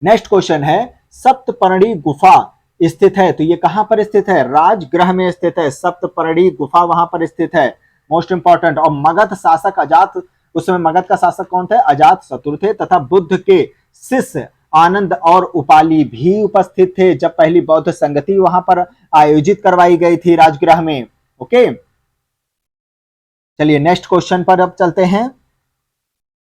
नेक्स्ट क्वेश्चन है, सप्तपर्णी गुफा स्थित है, तो ये कहां पर स्थित है? राजगृह में स्थित है, सप्तपर्णी गुफा वहां पर स्थित है। Most important. और मगध शासक अजात, उस समय मगध का शासक कौन थे? अजात शत्रु थे, तथा बुद्ध के शिष्य आनंद और उपाली भी उपस्थित थे जब पहली बौद्ध संगति वहां पर आयोजित करवाई गई थी राजगृह में। ओके, चलिए नेक्स्ट क्वेश्चन पर अब चलते हैं।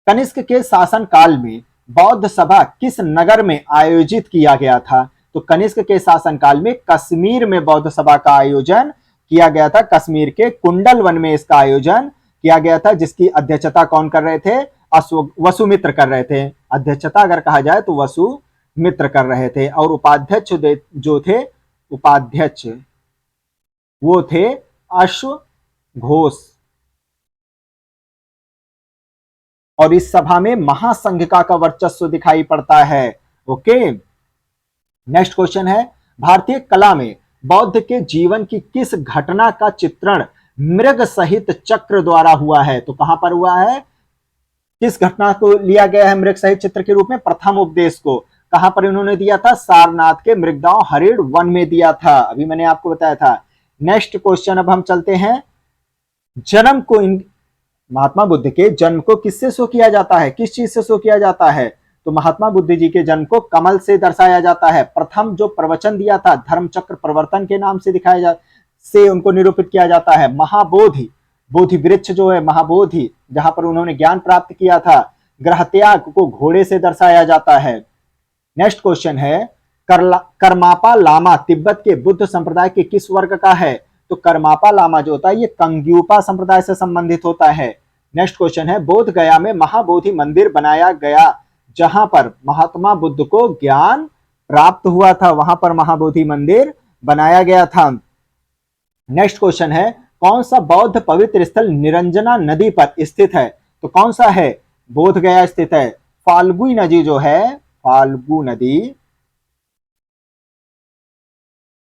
कनिष्क के शासन काल में बौद्ध सभा किस नगर में आयोजित किया गया था? तो कनिष्क के शासन काल में कश्मीर में बौद्ध सभा का आयोजन किया गया था। कश्मीर के कुंडल वन में इसका आयोजन किया गया था, जिसकी अध्यक्षता कौन कर रहे थे? वसुमित्र कर रहे थे। अध्यक्षता अगर कहा जाए तो वसुमित्र कर रहे थे, और उपाध्यक्ष जो थे, उपाध्यक्ष वो थे अश्वघोष। और इस सभा में महासंघिका का वर्चस्व दिखाई पड़ता है। ओके, नेक्स्ट क्वेश्चन है, भारतीय कला में बौद्ध के जीवन की किस घटना का चित्रण मृग सहित चक्र द्वारा हुआ है? तो कहां पर हुआ है? किस घटना को लिया गया है मृग सहित चित्र के रूप में? प्रथम उपदेश को कहां पर इन्होंने दिया था? सारनाथ के मृगदाव हरिण वन में दिया था, अभी मैंने आपको बताया था। नेक्स्ट क्वेश्चन अब हम चलते हैं, जन्म को महात्मा बुद्ध के जन्म को किससे शो किया जाता है? किस चीज से शो किया जाता है? तो महात्मा बुद्ध जी के जन्म को कमल से दर्शाया जाता है। प्रथम जो प्रवचन दिया था धर्म चक्र प्रवर्तन के नाम से से उनको निरूपित किया जाता है। महाबोधि, बोधि वृक्ष जो है महाबोधि, जहां पर उन्होंने ज्ञान प्राप्त किया था। ग्रह त्याग को घोड़े से दर्शाया जाता है। नेक्स्ट क्वेश्चन है, करमापा लामा तिब्बत के बुद्ध संप्रदाय के किस वर्ग का है? तो करमापा लामा जो होता है ये कंग्यूपा संप्रदाय से संबंधित होता है। नेक्स्ट क्वेश्चन है, बोध गया में महाबोधि मंदिर बनाया गया जहां पर महात्मा बुद्ध को ज्ञान प्राप्त हुआ था, वहां पर महाबोधि मंदिर बनाया गया था। नेक्स्ट क्वेश्चन है, कौन सा बौद्ध पवित्र स्थल निरंजना नदी पर स्थित है? तो कौन सा है? बोध गया स्थित है। फाल्गु नदी जो है, फाल्गु नदी,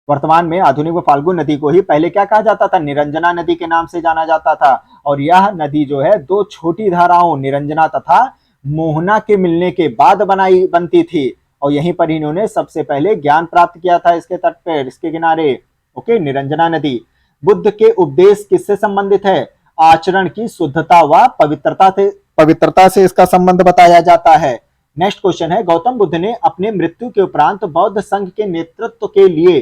वर्तमान में आधुनिक फाल्गु नदी को ही पहले क्या कहा जाता था? निरंजना नदी के नाम से जाना जाता था। और यह नदी जो है दो छोटी धाराओं निरंजना तथा मोहना के मिलने के बाद बनती थी, और यहीं पर इन्होंने सबसे पहले ज्ञान प्राप्त किया था, इसके तट पर, इसके किनारे। ओके, निरंजना नदी। बुद्ध के उपदेश किससे संबंधित है? आचरण की शुद्धता व पवित्रता से इसका संबंध बताया जाता है। नेक्स्ट क्वेश्चन है, गौतम बुद्ध ने अपने मृत्यु के उपरांत बौद्ध संघ के नेतृत्व के लिए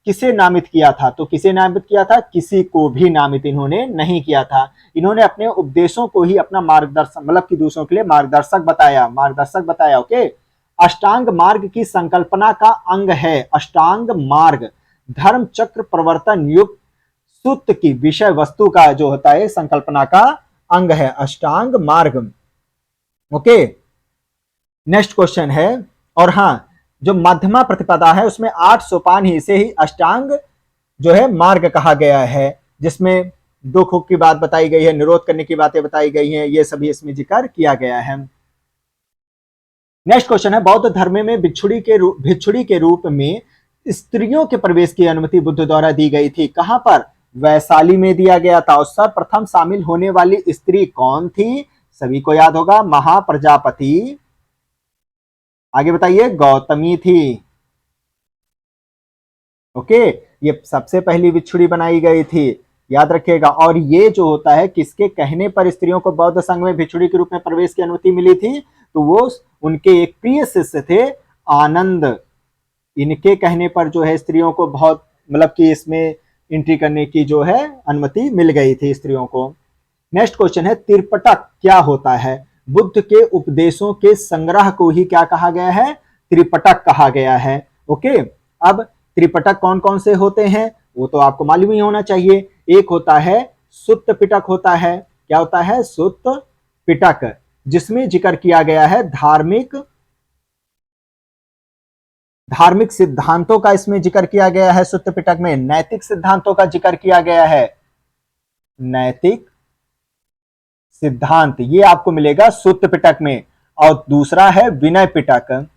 किसे नामित किया था? तो किसे नामित किया था? किसी को भी नामित इन्होंने नहीं किया था। इन्होंने अपने उपदेशों को ही अपना मार्गदर्शक, मतलब कि दूसरों के लिए मार्गदर्शक बताया। ओके, अष्टांग मार्ग की संकल्पना का अंग है। अष्टांग मार्ग धर्म चक्र प्रवर्तन युक्त सूत्र की विषय वस्तु का जो होता है संकल्पना का अंग है अष्टांग मार्ग। ओके, नेक्स्ट क्वेश्चन है, और हाँ, जो मध्यमा प्रतिपदा है उसमें 8 सोपान ही, इसे ही अष्टांग जो है मार्ग कहा गया है, जिसमें दुख की बात बताई गई है, निरोध करने की बातें बताई गई हैं, ये सभी इसमें जिक्र किया गया है। नेक्स्ट क्वेश्चन है, बौद्ध धर्म में भिक्षुड़ी के रूप में स्त्रियों के प्रवेश की अनुमति बुद्ध द्वारा दी गई थी। कहां पर? वैशाली में दिया गया था। और सर्वप्रथम शामिल होने वाली स्त्री कौन थी? सभी को याद होगा, महाप्रजापति आगे बताइए, गौतमी थी। ओके, ये सबसे पहली बिच्छुड़ी बनाई गई थी, याद रखिएगा। और ये जो होता है, किसके कहने पर स्त्रियों को बौद्ध संघ में भिक्षुड़ी के रूप में प्रवेश की अनुमति मिली थी? तो वो उनके एक प्रिय शिष्य थे, आनंद। इनके कहने पर जो है स्त्रियों को बहुत, मतलब कि इसमें एंट्री करने की जो है अनुमति मिल गई थी स्त्रियों को। नेक्स्ट क्वेश्चन है, त्रिपटक क्या होता है? बुद्ध के उपदेशों के संग्रह को ही क्या कहा गया है? त्रिपटक कहा गया है। ओके, अब त्रिपटक कौन कौन से होते हैं वो तो आपको मालूम ही होना चाहिए। एक होता है सुत्त पिटक होता है। क्या होता है? सुत्त पिटक, जिसमें जिक्र किया गया है धार्मिक सिद्धांतों का इसमें जिक्र किया गया है। सुत्त पिटक में नैतिक सिद्धांतों का जिक्र किया गया है। नैतिक सिद्धांत ये आपको मिलेगा सुत्त पिटक में। और दूसरा है विनय पिटक।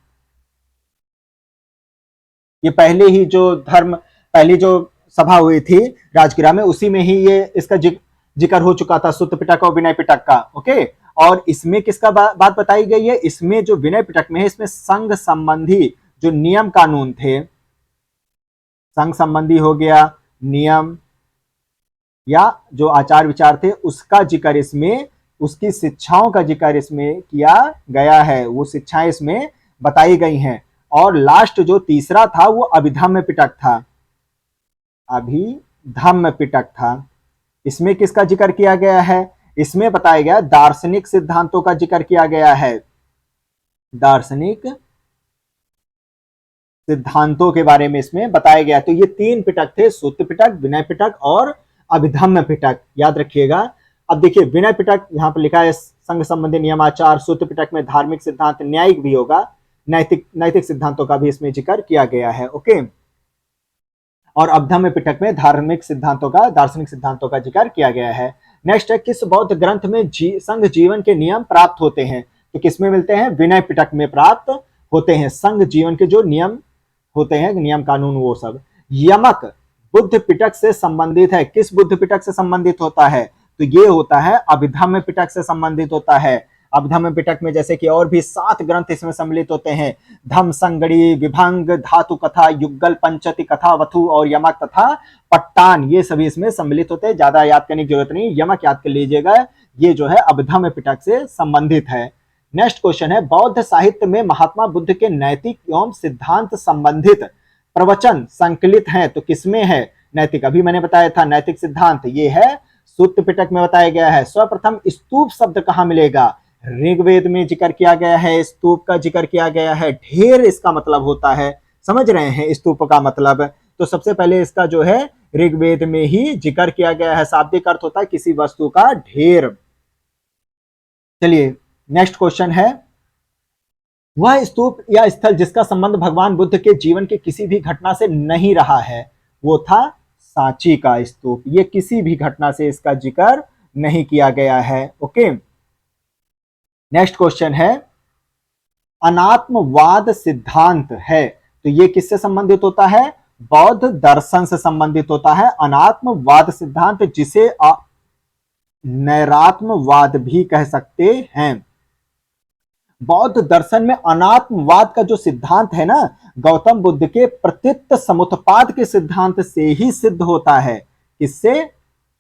ये पहले ही जो पहली जो सभा हुई थी राजगिरा में, उसी में ही ये इसका जिक्र हो चुका था, सुत्त पिटक और विनय पिटक का। ओके, और इसमें किसका बात बताई गई है? इसमें जो विनय पिटक में है, इसमें संघ संबंधी जो नियम कानून थे, संघ संबंधी हो गया नियम या जो आचार विचार थे, उसका जिक्र इसमें, उसकी शिक्षाओं का जिक्र इसमें किया गया है। वो शिक्षाएं इसमें बताई गई हैं। और लास्ट जो तीसरा था वो अभिधम्म पिटक था। अभिधम्म पिटक था। इसमें किसका जिक्र किया गया है? इसमें बताया गया दार्शनिक सिद्धांतों का जिक्र किया गया है। दार्शनिक सिद्धांतों के बारे में इसमें बताया गया। तो ये तीन पिटक थे, सुत्त पिटक, विनय पिटक और अभिधम्म पिटक, याद रखिएगा। अब देखिए, विनय पिटक यहां पर लिखा है संघ संबंधी नियमाचार, सुत्त पिटक में धार्मिक सिद्धांत, न्यायिक भी होगा, नैतिक सिद्धांतों का भी इसमें जिक्र किया गया है। ओके, और अभिधम्म पिटक में धार्मिक सिद्धांतों का, दार्शनिक सिद्धांतों का जिक्र किया गया है। नेक्स्ट है, किस बौद्ध ग्रंथ में संघ जीवन के नियम प्राप्त होते हैं? तो किसमें मिलते हैं? विनय पिटक में प्राप्त होते हैं। संघ जीवन के जो नियम होते हैं, नियम कानून, वो सब। यमक बुद्ध पिटक से संबंधित है। किस बुद्ध पिटक से संबंधित होता है? तो ये होता है अभिधम्म पिटक से संबंधित होता है। अभिधम्म पिटक में जैसे कि और भी 7 ग्रंथ इसमें सम्मिलित होते हैं, धम्म संगड़ी, विभंग, धातु कथा, युगल, पंचति कथा, वथु और यमक तथा पट्टान, ये सभी इसमें सम्मिलित होते हैं। ज्यादा याद करने की जरूरत नहीं, यमक याद कर लीजिएगा, ये जो है अभिधम्म पिटक से संबंधित है। नेक्स्ट क्वेश्चन है, बौद्ध साहित्य में महात्मा बुद्ध के नैतिक एवं सिद्धांत संबंधित प्रवचन संकलित हैं, तो किसमें है? नैतिक, अभी मैंने बताया था नैतिक सिद्धांत, ये है सुत्त पिटक में बताया गया है। सर्वप्रथम स्तूप शब्द कहां मिलेगा? ऋग्वेद में जिक्र किया गया है, स्तूप का जिक्र किया गया है। ढेर इसका मतलब होता है, समझ रहे हैं स्तूप का मतलब? तो सबसे पहले इसका जो है ऋग्वेद में ही जिक्र किया गया है। शाब्दिक अर्थ होता है किसी वस्तु का ढेर। चलिए, नेक्स्ट क्वेश्चन है, वह स्तूप या स्थल जिसका संबंध भगवान बुद्ध के जीवन के किसी भी घटना से नहीं रहा है, वो था सांची का स्तूप। ये किसी भी घटना से इसका जिक्र नहीं किया गया है। ओके, नेक्स्ट क्वेश्चन है, अनात्मवाद सिद्धांत है, तो ये किससे संबंधित होता है? बौद्ध दर्शन से संबंधित होता है अनात्मवाद सिद्धांत, जिसे नैरात्मवाद भी कह सकते हैं। बौद्ध दर्शन में अनात्मवाद का जो सिद्धांत है ना, गौतम बुद्ध के प्रत्युत समुत्पाद के सिद्धांत से ही सिद्ध होता है। किससे?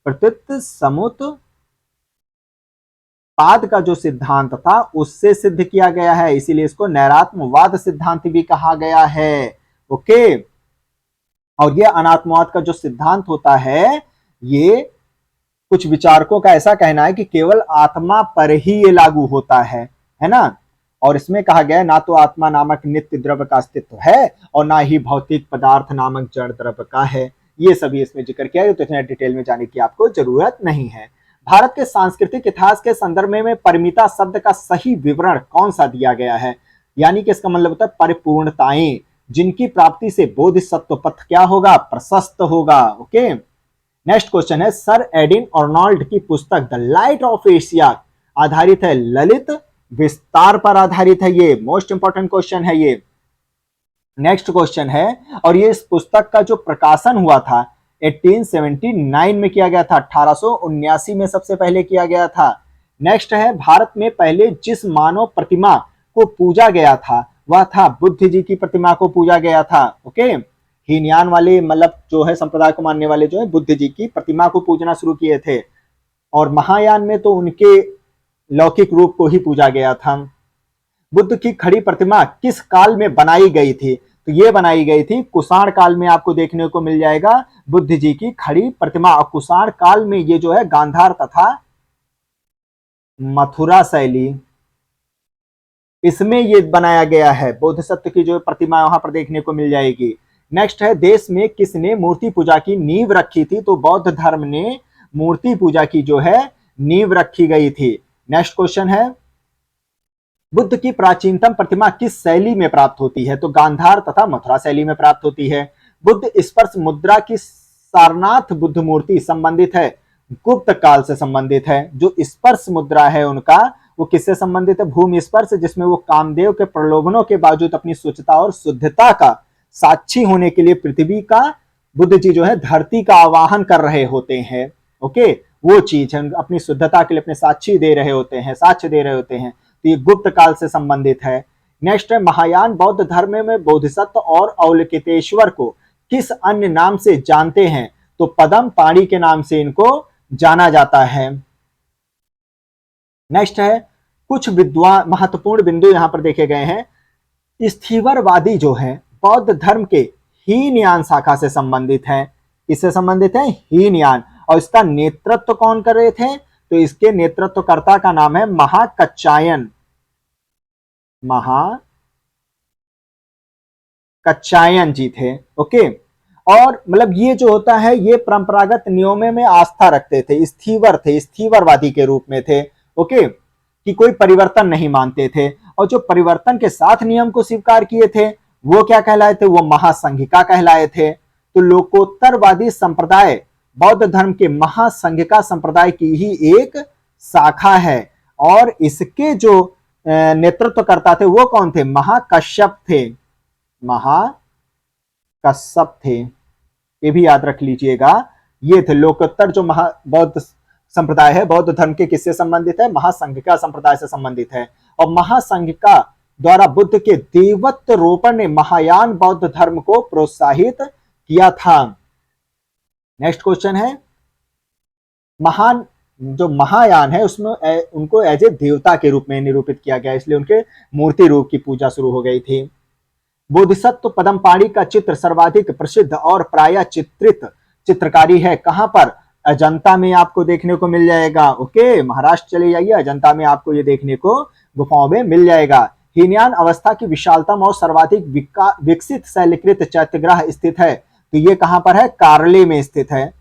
प्रत्युत समुत्पाद का जो सिद्धांत था उससे सिद्ध किया गया है, इसीलिए इसको नैरात्मवाद सिद्धांत भी कहा गया है। ओके, और यह अनात्मवाद का जो सिद्धांत होता है, ये कुछ विचारकों का ऐसा कहना है कि केवल आत्मा पर ही ये लागू होता है ना। और इसमें कहा गया है, ना तो आत्मा नामक नित्य द्रव्य का अस्तित्व है और ना ही भौतिक पदार्थ नामक जड़ द्रव्य का है। ये सभी इसमें जिक्र किया है, तो इतने डिटेल में जाने की आपको जरूरत नहीं है। भारत के सांस्कृतिक इतिहास के संदर्भ में परिमिता शब्द का सही विवरण कौन सा दिया गया है? यानी कि इसका मतलब होता है परिपूर्णताएं, जिनकी प्राप्ति से बोधिसत्व पथ क्या होगा? प्रशस्त होगा। ओके, नेक्स्ट क्वेश्चन है, सर एडिन अर्नोल्ड की पुस्तक द लाइट ऑफ एशिया आधारित है ललित विस्तार पर आधारित है? ये मोस्ट इंपॉर्टेंट क्वेश्चन है ये। नेक्स्ट क्वेश्चन है, और ये इस पुस्तक का जो प्रकाशन हुआ था 1879 में किया गया था, 1879 में सबसे पहले किया गया था। नेक्स्ट है, भारत में पहले जिस मानव प्रतिमा को पूजा गया था वह था बुद्ध जी की प्रतिमा को पूजा गया था। ओके, हीनयान वाले मतलब जो है संप्रदाय को मानने वाले जो है बुद्ध जी की प्रतिमा को पूजना शुरू किए थे, और महायान में तो उनके लौकिक रूप को ही पूजा गया था। बुद्ध की खड़ी प्रतिमा किस काल में बनाई गई थी? तो ये बनाई गई थी कुषाण काल में, आपको देखने को मिल जाएगा बुद्ध जी की खड़ी प्रतिमा। और कुषाण काल में ये जो है गांधार तथा मथुरा शैली, इसमें ये बनाया गया है। बोधिसत्व की जो प्रतिमा वहां पर देखने को मिल जाएगी। नेक्स्ट है, देश में किसने मूर्ति पूजा की नींव रखी थी? तो बौद्ध धर्म ने मूर्ति पूजा की जो है नींव रखी गई थी। नेक्स्ट क्वेश्चन है, बुद्ध की प्राचीनतम प्रतिमा किस शैली में प्राप्त होती है? तो गांधार तथा मथुरा शैली में प्राप्त होती है। बुद्ध स्पर्श मुद्रा की सारनाथ बुद्ध मूर्ति संबंधित है, गुप्त काल से संबंधित है। जो स्पर्श मुद्रा है उनका, वो किससे संबंधित है? भूमि स्पर्श, जिसमें वो कामदेव के प्रलोभनों के बावजूद अपनी स्वच्छता और शुद्धता का साक्षी होने के लिए पृथ्वी का, बुद्ध जी जो है धरती का आवाहन कर रहे होते हैं। ओके, वो चीज है, अपनी शुद्धता के लिए अपने साक्षी दे रहे होते हैं, साक्ष्य दे रहे होते हैं। तो ये गुप्त काल से संबंधित है। नेक्स्ट है, महायान बौद्ध धर्म में बोधिसत्व और अवलोकितेश्वर को किस अन्य नाम से जानते हैं? तो पदम पाणी के नाम से इनको जाना जाता है। नेक्स्ट है, कुछ विद्वान महत्वपूर्ण बिंदु यहां पर देखे गए हैं। स्थिवरवादी जो है बौद्ध धर्म के हीनयान शाखा से संबंधित है। किससे संबंधित है? हीनयान। और इसका नेतृत्व कौन कर रहे थे? तो इसके नेतृत्वकर्ता का नाम है महाकच्चायन। महाकच्चायन जी थे। ओके, और मतलब ये जो होता है, ये परंपरागत नियमों में आस्था रखते थे, स्थिवर थे, स्थिवरवादी के रूप में थे। ओके, कि कोई परिवर्तन नहीं मानते थे, और जो परिवर्तन के साथ नियम को स्वीकार किए थे वो क्या कहलाए थे? वो महासंघिका कहलाए थे। तो लोकोत्तरवादी संप्रदाय बौद्ध धर्म के महासंघिका संप्रदाय की ही एक शाखा है, और इसके जो नेतृत्व करता थे वो कौन थे? महाकश्यप थे। महाकश्यप थे, ये भी याद रख लीजिएगा। ये थे लोकोत्तर जो बौद्ध संप्रदाय है, बौद्ध धर्म के किससे संबंधित है? महासंघिका संप्रदाय से संबंधित है। और महासंघिका द्वारा बुद्ध के देवत्व रोपण ने महायान बौद्ध धर्म को प्रोत्साहित किया था। नेक्स्ट क्वेश्चन है, महान जो महायान है उसमें उनको एज ए देवता के रूप में निरूपित किया गया, इसलिए उनके मूर्ति रूप की पूजा शुरू हो गई थी। बोधिसत्व पदम पाणी का चित्र सर्वाधिक प्रसिद्ध और प्रायः चित्रित चित्रकारी है कहां पर? अजंता में आपको देखने को मिल जाएगा। ओके, महाराष्ट्र चले जाइए, अजंता में आपको ये देखने को गुफाओं में मिल जाएगा। हीनयान अवस्था की विशालतम और सर्वाधिक विकसित शैलीकृत चैत्यग्रह स्थित है, तो ये कहां पर है? कार्ले में स्थित है।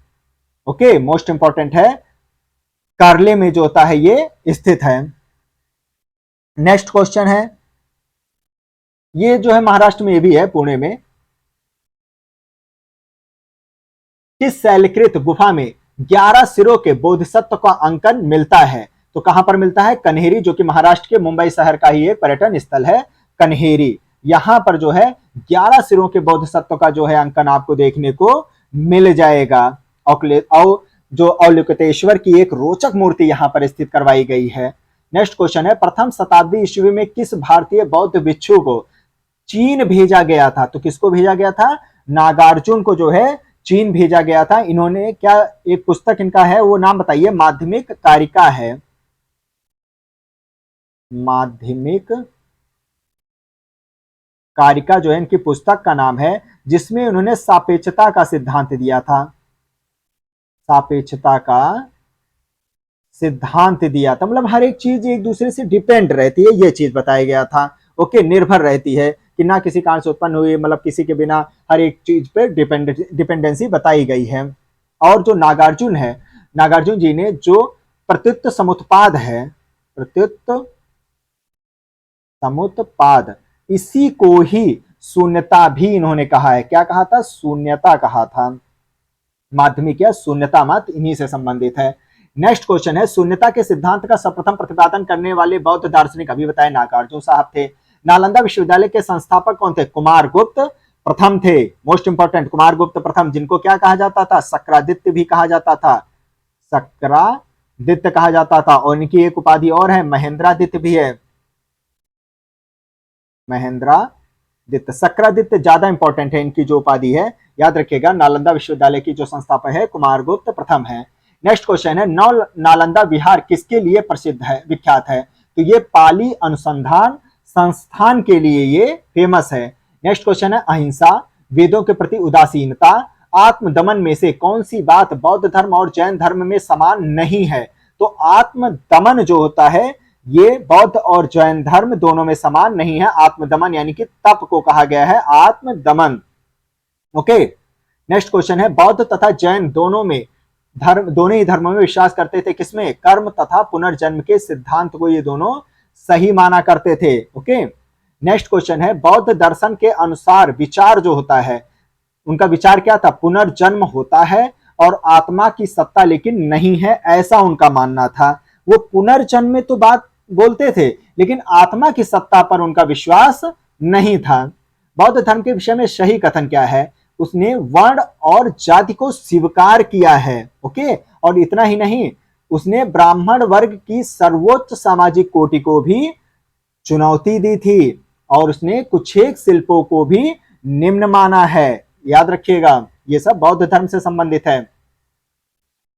ओके, मोस्ट इंपॉर्टेंट है, कार्ले में जो होता है ये स्थित है। नेक्स्ट क्वेश्चन है, ये जो है महाराष्ट्र में, ये भी है पुणे में। किस शैलकृत गुफा में 11 सिरों के बोधिसत्व का अंकन मिलता है? तो कहां पर मिलता है? कन्हेरी, जो कि महाराष्ट्र के मुंबई शहर का ही एक पर्यटन स्थल है, कन्हेरी। यहां पर जो है 11 सिरों के बोधिसत्व का जो है अंकन आपको देखने को मिल जाएगा। और जो अवलोकितेश्वर की एक रोचक मूर्ति यहां पर स्थित करवाई गई है। नेक्स्ट क्वेश्चन है, प्रथम शताब्दी ईस्वी में किस भारतीय बौद्ध भिक्षु को चीन भेजा गया था? तो किसको भेजा गया था? नागार्जुन को जो है चीन भेजा गया था। इन्होंने क्या, एक पुस्तक इनका है, वो नाम बताइए? माध्यमिक कारिका है। माध्यमिक कारिका जो है इनकी पुस्तक का नाम है, जिसमें उन्होंने सापेक्षता का सिद्धांत दिया था। सापेक्षता का सिद्धांत दिया था, मतलब हर एक चीज एक दूसरे से डिपेंड रहती है, ये चीज बताया गया था। ओके, निर्भर रहती है कि ना किसी कारण से उत्पन्न हुई, मतलब किसी के बिना हर एक चीज पे डिपेंडेंसी बताई गई है। और जो नागार्जुन है, नागार्जुन जी ने जो प्रत्युत समुत्पाद है, प्रत्युत समुत्पाद, इसी को ही शून्यता भी इन्होंने कहा है। क्या कहा था? शून्यता कहा था। माध्यमिक या शून्यता मत इन्हीं से संबंधित है। नेक्स्ट क्वेश्चन है, शून्यता के सिद्धांत का सर्वप्रथम प्रतिपादन करने वाले बौद्ध दार्शनिक अभी बताए नागार्जुन साहब थे। नालंदा विश्वविद्यालय के संस्थापक कौन थे? कुमारगुप्त प्रथम थे। मोस्ट इंपॉर्टेंट, कुमारगुप्त प्रथम, जिनको क्या कहा जाता था? शक्रादित्य भी कहा जाता था, शक्रादित्य कहा जाता था। और इनकी एक उपाधि और है, महेंद्रादित्य भी है। महेंद्रादित्य। शक्रादित्य ज्यादा इंपॉर्टेंट है, इनकी जो उपाधि है याद रखिएगा। नालंदा विश्वविद्यालय की जो संस्थापक है कुमारगुप्त प्रथम है। नेक्स्ट क्वेश्चन है, नौ नालंदा विहार किसके लिए प्रसिद्ध है, विख्यात है? तो ये पाली अनुसंधान संस्थान के लिए ये फेमस है। नेक्स्ट क्वेश्चन है, अहिंसा, वेदों के प्रति उदासीनता, आत्मदमन में से कौन सी बात बौद्ध धर्म और जैन धर्म में समान नहीं है? तो आत्मदमन जो होता है ये बौद्ध और जैन धर्म दोनों में समान नहीं है। आत्मदमन यानी कि तप को कहा गया है आत्मदमन। ओके, नेक्स्ट क्वेश्चन है, बौद्ध तथा जैन दोनों ही धर्मों में विश्वास करते थे किसमें? कर्म तथा पुनर्जन्म के सिद्धांत को ये दोनों सही माना करते थे। ओके, नेक्स्ट क्वेश्चन है, बौद्ध दर्शन के अनुसार विचार जो होता है, उनका विचार क्या था? पुनर्जन्म होता है और आत्मा की सत्ता लेकिन नहीं है, ऐसा उनका मानना था। वो पुनर्जन्म में तो बात बोलते थे लेकिन आत्मा की सत्ता पर उनका विश्वास नहीं था। बौद्ध धर्म के विषय में सही कथन क्या है? उसने वर्ण और जाति को स्वीकार किया है। ओके, और इतना ही नहीं, उसने ब्राह्मण वर्ग की सर्वोच्च सामाजिक कोटि को भी चुनौती दी थी और उसने कुछेक शिल्पों को भी निम्न माना है। याद रखिएगा, ये सब बौद्ध धर्म से संबंधित है।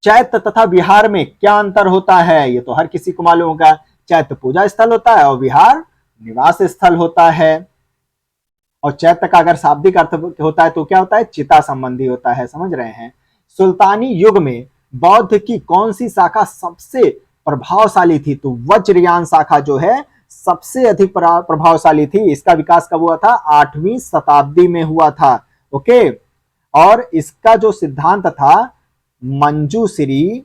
चैत्य तथा विहार में क्या अंतर होता है? ये तो हर किसी को मालूम होगा। चैत्य पूजा स्थल होता है और विहार निवास स्थल होता है। और चैत्य का अगर शाब्दिक अर्थ होता है तो क्या होता है? चिता संबंधी होता है। समझ रहे हैं? सुल्तानी युग में बौद्ध की कौन सी शाखा सबसे प्रभावशाली थी? तो वज्रयान शाखा जो है सबसे अधिक प्रभावशाली थी। इसका विकास कब हुआ था? 8वीं शताब्दी में हुआ था। ओके, और इसका जो सिद्धांत था मंजूश्री,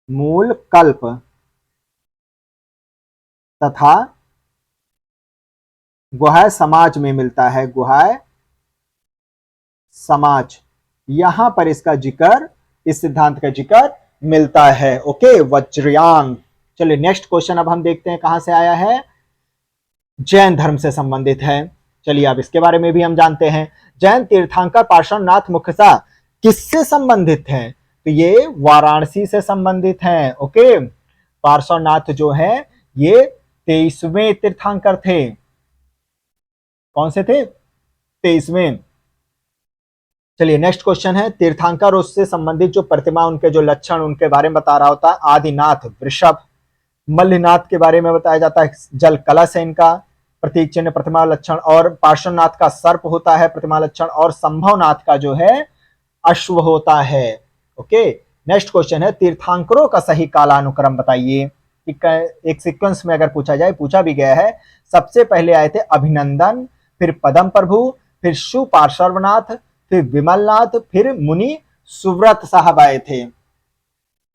मूल कल्प तथा गुह्य समाज में मिलता है। गुह्य समाज, यहां पर इसका जिक्र, इस सिद्धांत का जिक्र मिलता है। ओके, वज्रयान। चलिए नेक्स्ट क्वेश्चन अब हम देखते हैं कहां से आया है। जैन धर्म से संबंधित है। चलिए अब इसके बारे में भी हम जानते हैं। जैन तीर्थंकर पार्श्वनाथ मुख्यतः किससे संबंधित हैं? तो ये वाराणसी से संबंधित हैं। ओके, पार्श्वनाथ जो है ये 23वें तीर्थंकर थे। कौन से थे? 23वें। चलिए नेक्स्ट क्वेश्चन है, तीर्थंकर उससे संबंधित जो प्रतिमा, उनके जो लक्षण, उनके बारे में बता रहा होता है। आदिनाथ वृषभ, मल्लिनाथ के बारे में बताया जाता है, जल कलश है इनका प्रतीक चिन्ह प्रतिमा लक्षण, और पार्श्वनाथ का सर्प होता है प्रतिमा लक्षण, और संभवनाथ का जो है अश्व होता है। ओके, नेक्स्ट क्वेश्चन है, तीर्थंकरों का सही कालानुक्रम बताइए। एक सीक्वेंस में अगर पूछा जाए, पूछा भी गया है। सबसे पहले आए थे अभिनंदन, फिर पदम प्रभु, फिर सुपार्श्वनाथ, फिर विमलनाथ, फिर मुनि सुव्रत साहब आए थे।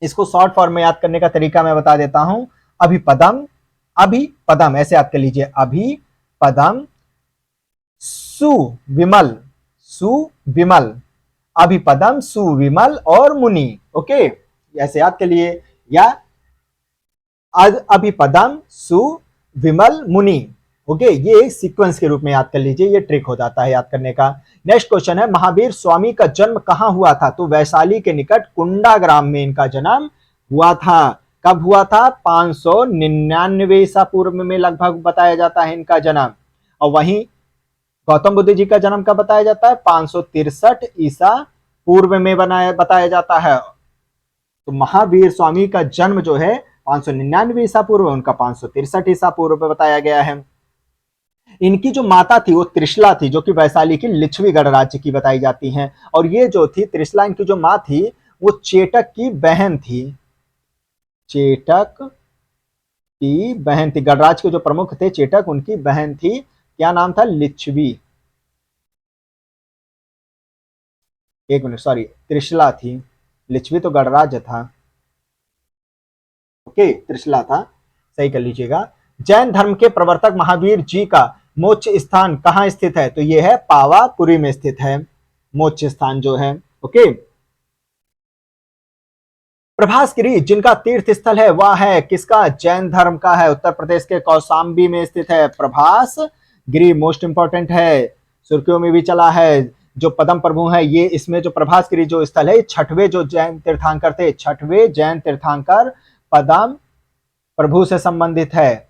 इसको शॉर्ट फॉर्म में याद करने का तरीका मैं बता देता हूं। अभिपदम, अभिपदम ऐसे याद कर लीजिए, अभिपदम, सुविमल, सुविमल, अभिपदम, सुविमल और मुनि। ओके, ऐसे याद कर लिए, या अभिपदम, सुविमल, मुनि। ओके, ये एक सीक्वेंस के रूप में याद कर लीजिए, ये ट्रिक हो जाता है याद करने का। नेक्स्ट क्वेश्चन है, महावीर स्वामी का जन्म कहां हुआ था? तो वैशाली के निकट कुंडा ग्राम में इनका जन्म हुआ था। कब हुआ था? 599 ईसा पूर्व में लगभग बताया जाता है इनका जन्म। और वहीं गौतम बुद्ध जी का जन्म कब बताया जाता है? 563 ईसा पूर्व में बताया जाता है। तो महावीर स्वामी का जन्म जो है 599 ईसा पूर्व, उनका 563 ईसा पूर्व में बताया गया है। इनकी जो माता थी वो त्रिशला थी, जो कि वैशाली की लिच्छवी गणराज्य की बताई जाती हैं। और ये जो थी त्रिशला, इनकी जो माँ थी वो चेटक की बहन थी। चेटक की बहन थी, गणराज्य के जो प्रमुख थे चेटक, उनकी बहन थी। क्या नाम था? लिच्छवी। एक मिनट, सॉरी, त्रिशला थी, लिच्छवी तो गणराज्य था। ओके, त्रिशला था, सही कर लीजिएगा। जैन धर्म के प्रवर्तक महावीर जी का मोक्ष स्थान कहां स्थित है? तो यह है पावापुरी में स्थित है मोक्ष स्थान जो है। ओके, प्रभासगिरी जिनका तीर्थ स्थल है वह है किसका? जैन धर्म का है। उत्तर प्रदेश के कौशाम्बी में स्थित है प्रभासगिरी, मोस्ट इंपॉर्टेंट है, सुर्खियों में भी चला है। जो पदम प्रभु है ये, इसमें जो प्रभासगिरी जो स्थल है, छठवें जो जैन तीर्थंकर थे, छठवें जैन तीर्थंकर पदम प्रभु से संबंधित है।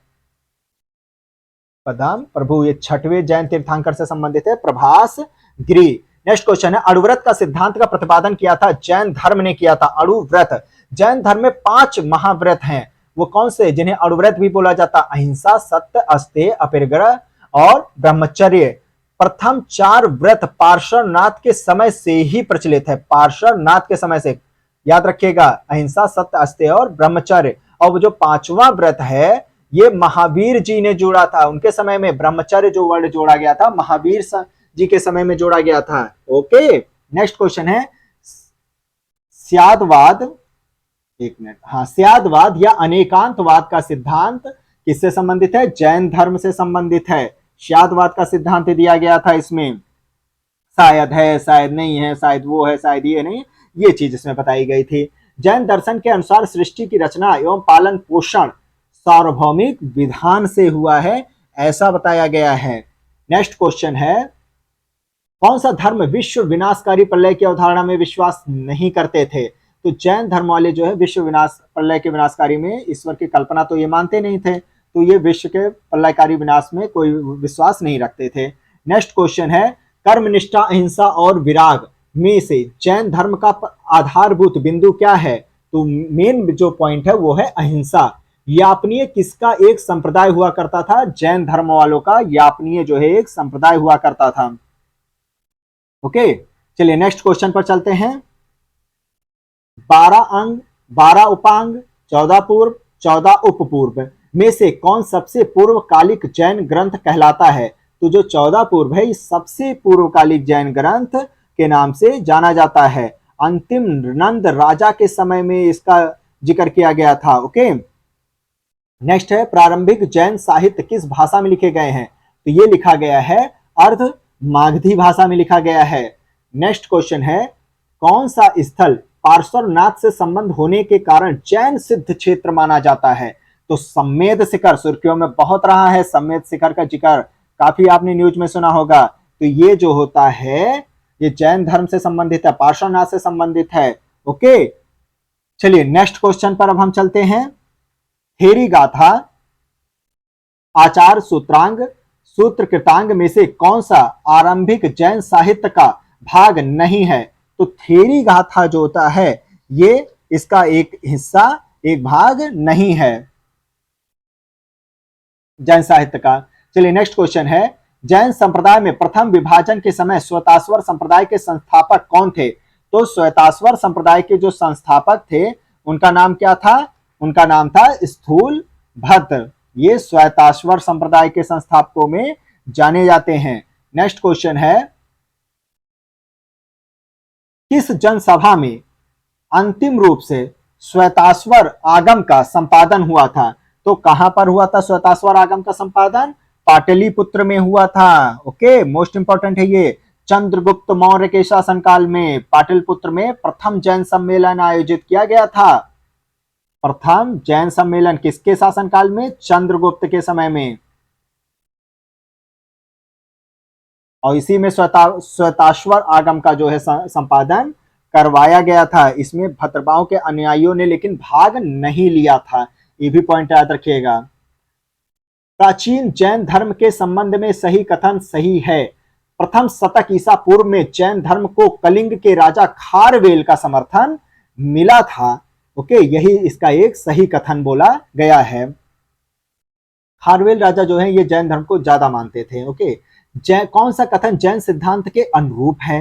पदम प्रभु, ये छठवें जैन तीर्थंकर से संबंधित है, प्रभास गिरी। नेक्स्ट क्वेश्चन है, अणुव्रत का सिद्धांत का प्रतिपादन किया था जैन धर्म ने किया था। अणुव्रत, जैन धर्म में 5 महाव्रत हैं, वो कौन से जिन्हें अणुव्रत भी बोला जाता? अहिंसा, सत्य, अस्तेय, अपरिग्रह और ब्रह्मचर्य। प्रथम 4 व्रत पार्श्वनाथ के समय से ही प्रचलित है, पार्श्वनाथ के समय से, याद रखिएगा, अहिंसा, सत्य, अस्तेय और ब्रह्मचर्य। और जो 5वां व्रत है ये महावीर जी ने जोड़ा था, उनके समय में ब्रह्मचर्य जो वर्ड जोड़ा गया था महावीर जी के समय में जोड़ा गया था। ओके, नेक्स्ट क्वेश्चन है, स्यादवाद, एक मिनट, हाँ, स्यादवाद या अनेकांतवाद का सिद्धांत किससे संबंधित है? जैन धर्म से संबंधित है। स्यादवाद का सिद्धांत दिया गया था इसमें, शायद है, शायद नहीं है, शायद वो है, शायद ये नहीं, ये चीज इसमें बताई गई थी। जैन दर्शन के अनुसार सृष्टि की रचना एवं पालन पोषण सार्वभौमिक विधान से हुआ है, ऐसा बताया गया है। नेक्स्ट क्वेश्चन है, कौन सा धर्म विश्व विनाशकारी प्रलय की अवधारणा में विश्वास नहीं करते थे? तो जैन धर्म वाले जो है विश्व विनाश प्रलय के विनाशकारी में ईश्वर की कल्पना तो ये मानते नहीं थे, तो ये विश्व के प्रलयकारी विनाश में कोई विश्वास नहीं रखते थे। नेक्स्ट क्वेश्चन है, कर्मनिष्ठा, अहिंसा और विराग में से जैन धर्म का आधारभूत बिंदु क्या है? तो मेन जो पॉइंट है वो है अहिंसा। यापनीय किसका एक संप्रदाय हुआ करता था? जैन धर्म वालों का यापनीय जो है एक संप्रदाय हुआ करता था। ओके, चलिए नेक्स्ट क्वेश्चन पर चलते हैं। 12 अंग, 12 उपांग, 14 पूर्व, 14 उपपूर्व में से कौन सबसे पूर्वकालिक जैन ग्रंथ कहलाता है? तो जो 14 पूर्व है, इस सबसे पूर्वकालिक जैन ग्रंथ के नाम से जाना जाता है। अंतिम नंद राजा के समय में इसका जिक्र किया गया था। ओके, नेक्स्ट है, प्रारंभिक जैन साहित्य किस भाषा में लिखे गए हैं? तो ये लिखा गया है अर्ध मागधी भाषा में लिखा गया है। नेक्स्ट क्वेश्चन है, कौन सा स्थल पार्श्वनाथ से संबंध होने के कारण जैन सिद्ध क्षेत्र माना जाता है? तो सम्मेद शिखर सुर्खियों में बहुत रहा है, सम्मेद शिखर का जिक्र काफी आपने न्यूज में सुना होगा। तो ये जो होता है ये जैन धर्म से संबंधित है, पार्श्वनाथ से संबंधित है। ओके, चलिए नेक्स्ट क्वेश्चन पर अब हम चलते हैं। थेरी गाथा, आचार सूत्रांग, सूत्र कृतांग में से कौन सा आरंभिक जैन साहित्य का भाग नहीं है? तो थेरी गाथा जो होता है ये इसका एक हिस्सा, एक भाग नहीं है जैन साहित्य का। चलिए नेक्स्ट क्वेश्चन है, जैन संप्रदाय में प्रथम विभाजन के समय श्वेताश्वर संप्रदाय के संस्थापक कौन थे? तो श्वेताश्वर संप्रदाय के जो संस्थापक थे उनका नाम क्या था? उनका नाम था स्थूल भद्र। ये श्वेताश्वर संप्रदाय के संस्थापकों में जाने जाते हैं। नेक्स्ट क्वेश्चन है, किस जनसभा में अंतिम रूप से श्वेताश्वर आगम का संपादन हुआ था? तो कहां पर हुआ था श्वेताश्वर आगम का संपादन? पाटलिपुत्र में हुआ था। ओके, मोस्ट इंपॉर्टेंट है ये। चंद्रगुप्त मौर्य के शासनकाल में पाटलिपुत्र में प्रथम जैन सम्मेलन आयोजित किया गया था। प्रथम जैन सम्मेलन किसके शासनकाल में? चंद्रगुप्त के समय में। और इसी में श्वेताश्वर आगम का जो है संपादन करवाया गया था। इसमें भद्रबाहु के अनुयायियों ने लेकिन भाग नहीं लिया था, ये भी पॉइंट याद रखिएगा। प्राचीन जैन धर्म के संबंध में सही कथन सही है। प्रथम शतक ईसा पूर्व में जैन धर्म को कलिंग के राजा खारवेल का समर्थन मिला था। ओके, यही इसका एक सही कथन बोला गया है। खारवेल राजा जो है ये जैन धर्म को ज्यादा मानते थे। ओके, कौन सा कथन जैन सिद्धांत के अनुरूप है?